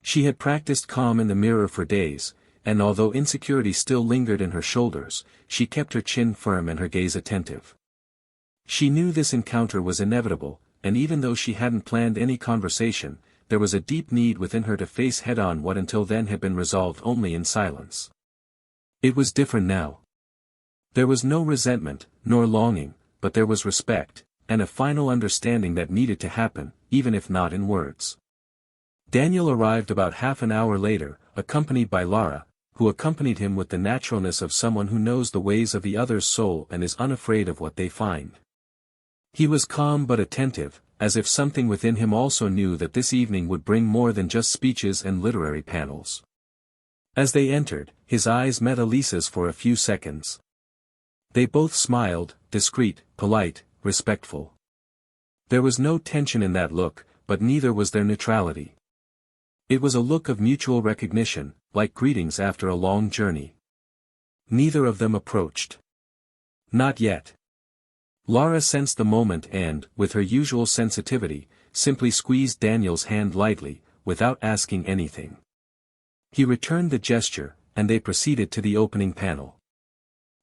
Speaker 1: She had practiced calm in the mirror for days, and although insecurity still lingered in her shoulders, she kept her chin firm and her gaze attentive. She knew this encounter was inevitable, and even though she hadn't planned any conversation, there was a deep need within her to face head-on what until then had been resolved only in silence. It was different now. There was no resentment, nor longing, but there was respect, and a final understanding that needed to happen, even if not in words. Daniel arrived about half an hour later, accompanied by Lara, who accompanied him with the naturalness of someone who knows the ways of the other's soul and is unafraid of what they find. He was calm but attentive, as if something within him also knew that this evening would bring more than just speeches and literary panels. As they entered, his eyes met Elisa's for a few seconds. They both smiled, discreet, polite, respectful. There was no tension in that look, but neither was there neutrality. It was a look of mutual recognition, like greetings after a long journey. Neither of them approached. Not yet. Lara sensed the moment and, with her usual sensitivity, simply squeezed Daniel's hand lightly, without asking anything. He returned the gesture, and they proceeded to the opening panel.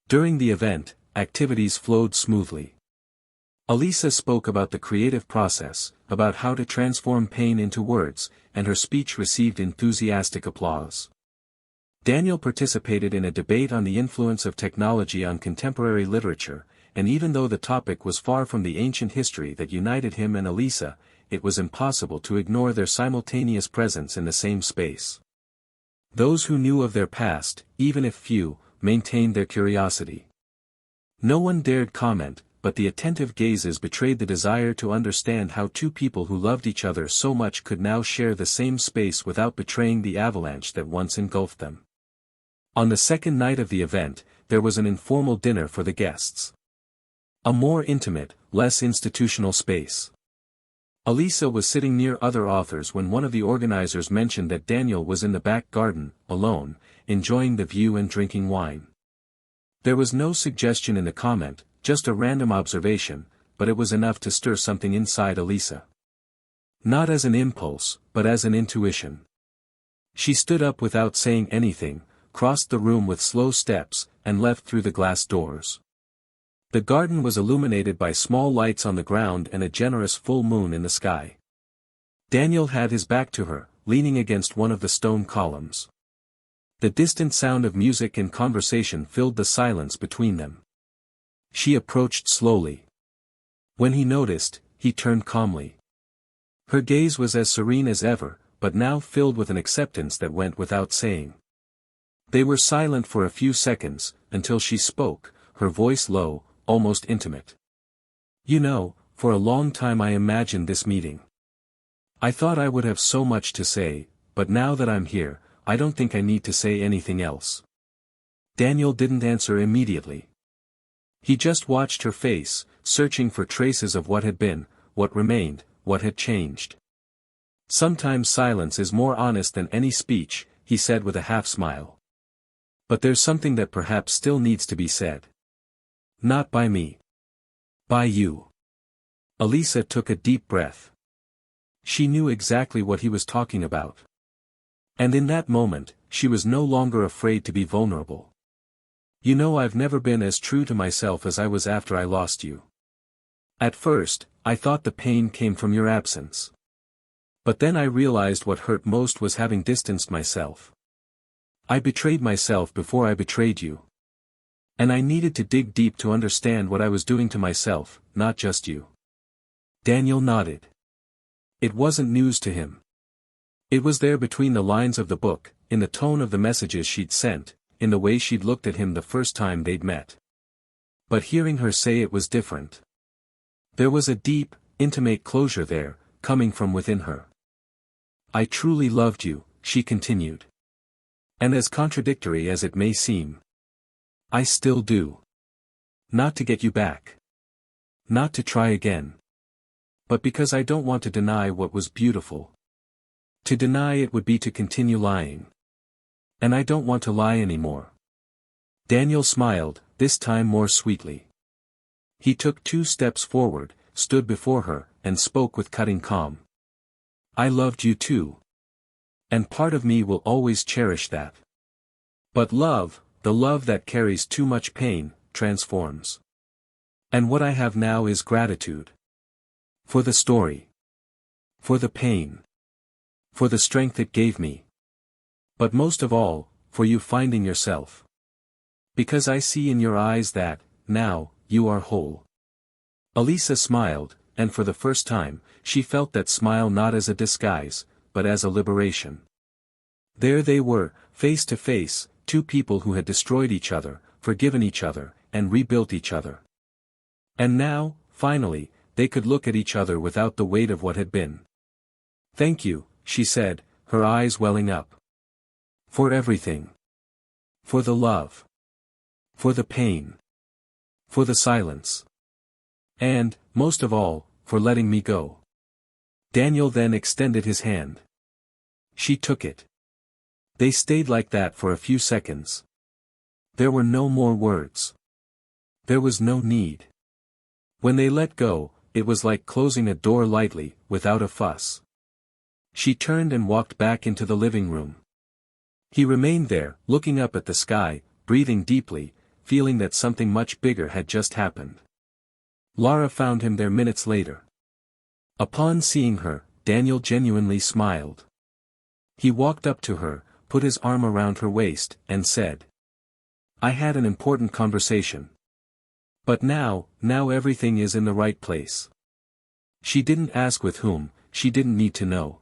Speaker 1: During the event, activities flowed smoothly. Elisa spoke about the creative process, about how to transform pain into words, and her speech received enthusiastic applause. Daniel participated in a debate on the influence of technology on contemporary literature, and even though the topic was far from the ancient history that united him and Elisa, it was impossible to ignore their simultaneous presence in the same space. Those who knew of their past, even if few, maintained their curiosity. No one dared comment, but the attentive gazes betrayed the desire to understand how two people who loved each other so much could now share the same space without betraying the avalanche that once engulfed them. On the second night of the event, there was an informal dinner for the guests. A more intimate, less institutional space. Elisa was sitting near other authors when one of the organizers mentioned that Daniel was in the back garden, alone, enjoying the view and drinking wine. There was no suggestion in the comment, just a random observation, but it was enough to stir something inside Elisa. Not as an impulse, but as an intuition. She stood up without saying anything, crossed the room with slow steps, and left through the glass doors. The garden was illuminated by small lights on the ground and a generous full moon in the sky. Daniel had his back to her, leaning against one of the stone columns. The distant sound of music and conversation filled the silence between them. She approached slowly. When he noticed, he turned calmly. Her gaze was as serene as ever, but now filled with an acceptance that went without saying. They were silent for a few seconds, until she spoke, her voice low, almost intimate. "You know, for a long time I imagined this meeting. I thought I would have so much to say, but now that I'm here, I don't think I need to say anything else." Daniel didn't answer immediately. He just watched her face, searching for traces of what had been, what remained, what had changed. "Sometimes silence is more honest than any speech," he said with a half-smile. "But there's something that perhaps still needs to be said. Not by me. By you." Elisa took a deep breath. She knew exactly what he was talking about. And in that moment, she was no longer afraid to be vulnerable. "You know, I've never been as true to myself as I was after I lost you. At first, I thought the pain came from your absence. But then I realized what hurt most was having distanced myself. I betrayed myself before I betrayed you. And I needed to dig deep to understand what I was doing to myself, not just you." Daniel nodded. It wasn't news to him. It was there between the lines of the book, in the tone of the messages she'd sent, in the way she'd looked at him the first time they'd met. But hearing her say it was different. There was a deep, intimate closure there, coming from within her. "I truly loved you," she continued. "And as contradictory as it may seem, I still do. Not to get you back. Not to try again. But because I don't want to deny what was beautiful. To deny it would be to continue lying. And I don't want to lie anymore." Daniel smiled, this time more sweetly. He took 2 steps forward, stood before her, and spoke with cutting calm. "I loved you too. And part of me will always cherish that. But love, the love that carries too much pain, transforms. And what I have now is gratitude. For the story. For the pain. For the strength it gave me. But most of all, for you finding yourself. Because I see in your eyes that, now, you are whole." Elisa smiled, and for the first time, she felt that smile not as a disguise, but as a liberation. There they were, face to face, 2 people who had destroyed each other, forgiven each other, and rebuilt each other. And now, finally, they could look at each other without the weight of what had been. "Thank you," she said, her eyes welling up. "For everything. For the love. For the pain. For the silence. And, most of all, for letting me go." Daniel then extended his hand. She took it. They stayed like that for a few seconds. There were no more words. There was no need. When they let go, it was like closing a door lightly, without a fuss. She turned and walked back into the living room. He remained there, looking up at the sky, breathing deeply, feeling that something much bigger had just happened. Lara found him there minutes later. Upon seeing her, Daniel genuinely smiled. He walked up to her, put his arm around her waist, and said, "I had an important conversation. But now everything is in the right place." She didn't ask with whom, she didn't need to know.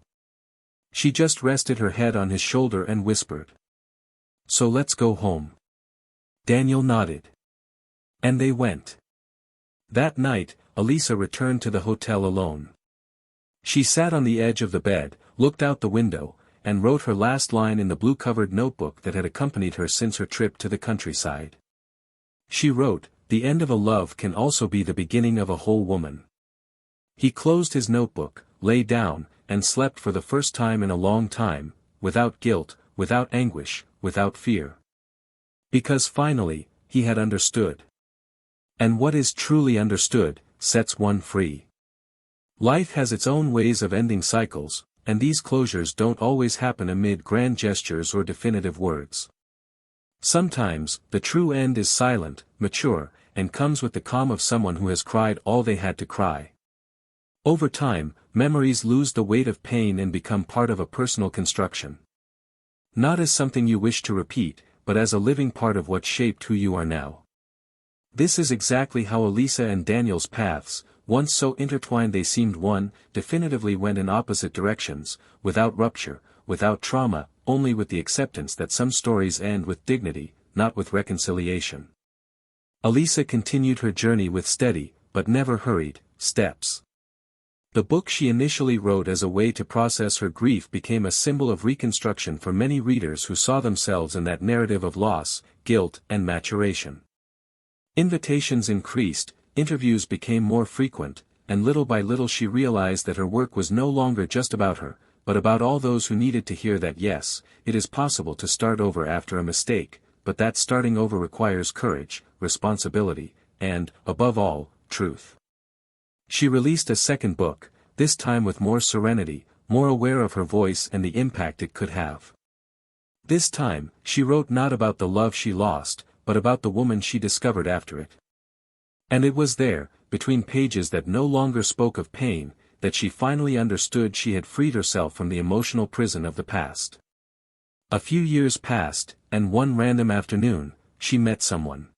Speaker 1: She just rested her head on his shoulder and whispered, "So let's go home." Daniel nodded. And they went. That night, Elisa returned to the hotel alone. She sat on the edge of the bed, looked out the window, and wrote her last line in the blue-covered notebook that had accompanied her since her trip to the countryside. She wrote, "The end of a love can also be the beginning of a whole woman." He closed his notebook, lay down, and slept for the first time in a long time, without guilt, without anguish, without fear. Because finally, he had understood. And what is truly understood, sets one free. Life has its own ways of ending cycles, and these closures don't always happen amid grand gestures or definitive words. Sometimes, the true end is silent, mature, and comes with the calm of someone who has cried all they had to cry. Over time, memories lose the weight of pain and become part of a personal construction. Not as something you wish to repeat, but as a living part of what shaped who you are now. This is exactly how Elisa and Daniel's paths, once so intertwined they seemed one, definitively went in opposite directions, without rupture, without trauma, only with the acceptance that some stories end with dignity, not with reconciliation. Elisa continued her journey with steady, but never hurried, steps. The book she initially wrote as a way to process her grief became a symbol of reconstruction for many readers who saw themselves in that narrative of loss, guilt, and maturation. Invitations increased, interviews became more frequent, and little by little she realized that her work was no longer just about her, but about all those who needed to hear that yes, it is possible to start over after a mistake, but that starting over requires courage, responsibility, and, above all, truth. She released a second book, this time with more serenity, more aware of her voice and the impact it could have. This time, she wrote not about the love she lost, but about the woman she discovered after it. And it was there, between pages that no longer spoke of pain, that she finally understood she had freed herself from the emotional prison of the past. A few years passed, and one random afternoon, she met someone.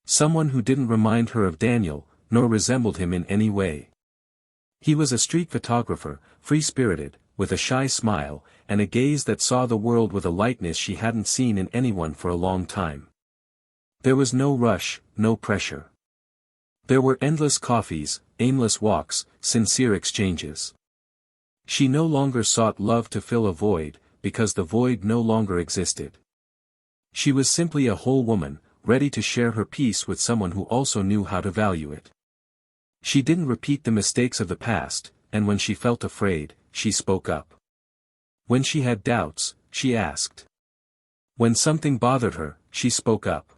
Speaker 1: Someone who didn't remind her of Daniel, nor resembled him in any way. He was a street photographer, free-spirited, with a shy smile, and a gaze that saw the world with a lightness she hadn't seen in anyone for a long time. There was no rush, no pressure. There were endless coffees, aimless walks, sincere exchanges. She no longer sought love to fill a void, because the void no longer existed. She was simply a whole woman, ready to share her peace with someone who also knew how to value it. She didn't repeat the mistakes of the past, and when she felt afraid, she spoke up. When she had doubts, she asked. When something bothered her, she spoke up.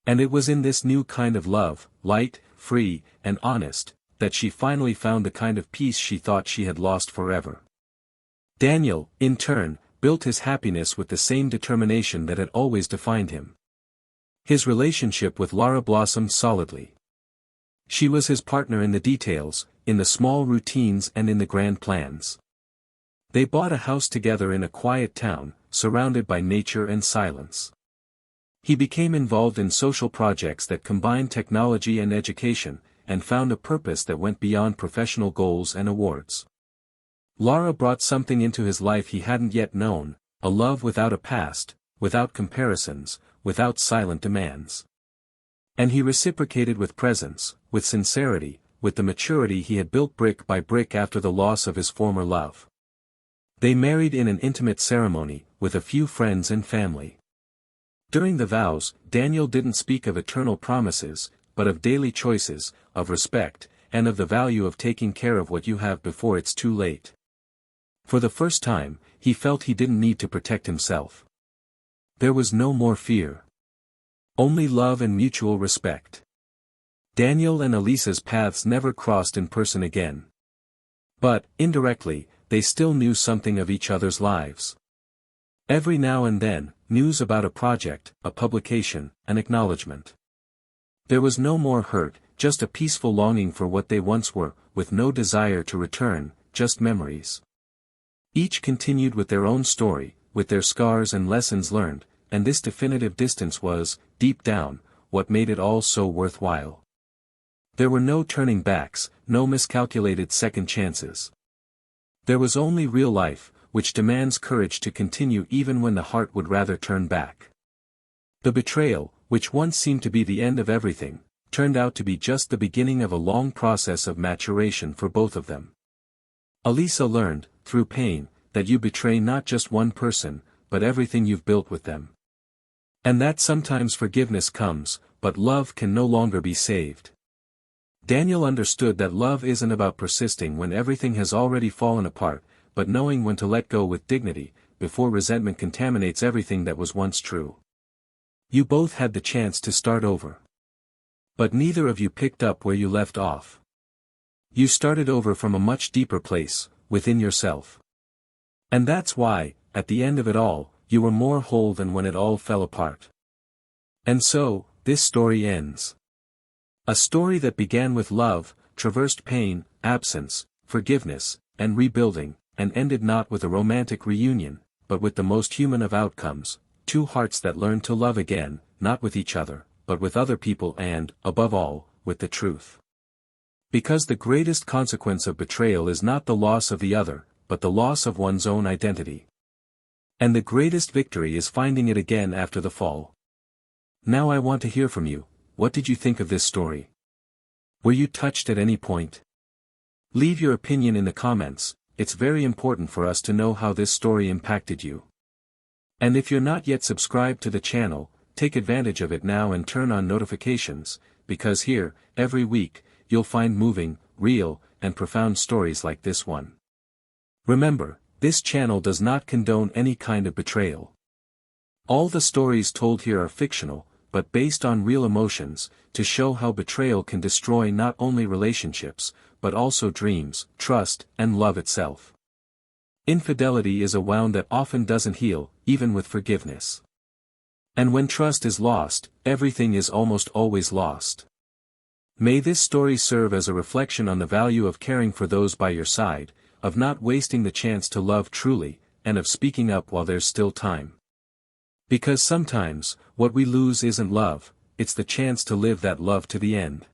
Speaker 1: And it was in this new kind of love, light, free, and honest, that she finally found the kind of peace she thought she had lost forever. Daniel, in turn, built his happiness with the same determination that had always defined him. His relationship with Lara blossomed solidly. She was his partner in the details, in the small routines and in the grand plans. They bought a house together in a quiet town, surrounded by nature and silence. He became involved in social projects that combined technology and education, and found a purpose that went beyond professional goals and awards. Lara brought something into his life he hadn't yet known, a love without a past, without comparisons, without silent demands. And he reciprocated with presence, with sincerity, with the maturity he had built brick by brick after the loss of his former love. They married in an intimate ceremony, with a few friends and family. During the vows, Daniel didn't speak of eternal promises, but of daily choices, of respect, and of the value of taking care of what you have before it's too late. For the first time, he felt he didn't need to protect himself. There was no more fear. Only love and mutual respect. Daniel and Elisa's paths never crossed in person again. But, indirectly, they still knew something of each other's lives. Every now and then, news about a project, a publication, an acknowledgement. There was no more hurt, just a peaceful longing for what they once were, with no desire to return, just memories. Each continued with their own story, with their scars and lessons learned, and this definitive distance was, deep down, what made it all so worthwhile. There were no turning backs, no miscalculated second chances. There was only real life, which demands courage to continue even when the heart would rather turn back. The betrayal, which once seemed to be the end of everything, turned out to be just the beginning of a long process of maturation for both of them. Elisa learned, through pain, that you betray not just one person, but everything you've built with them. And that sometimes forgiveness comes, but love can no longer be saved. Daniel understood that love isn't about persisting when everything has already fallen apart, but knowing when to let go with dignity, before resentment contaminates everything that was once true. You both had the chance to start over. But neither of you picked up where you left off. You started over from a much deeper place, within yourself. And that's why, at the end of it all, you were more whole than when it all fell apart. And so, this story ends. A story that began with love, traversed pain, absence, forgiveness, and rebuilding, and ended not with a romantic reunion, but with the most human of outcomes, two hearts that learned to love again, not with each other, but with other people and, above all, with the truth. Because the greatest consequence of betrayal is not the loss of the other, but the loss of one's own identity. And the greatest victory is finding it again after the fall. Now I want to hear from you. What did you think of this story? Were you touched at any point? Leave your opinion in the comments. It's very important for us to know how this story impacted you. And if you're not yet subscribed to the channel, take advantage of it now and turn on notifications, because here, every week, you'll find moving, real, and profound stories like this one. Remember, this channel does not condone any kind of betrayal. All the stories told here are fictional, but based on real emotions, to show how betrayal can destroy not only relationships, but also dreams, trust, and love itself. Infidelity is a wound that often doesn't heal, even with forgiveness. And when trust is lost, everything is almost always lost. May this story serve as a reflection on the value of caring for those by your side, of not wasting the chance to love truly, and of speaking up while there's still time. Because sometimes, what we lose isn't love, it's the chance to live that love to the end.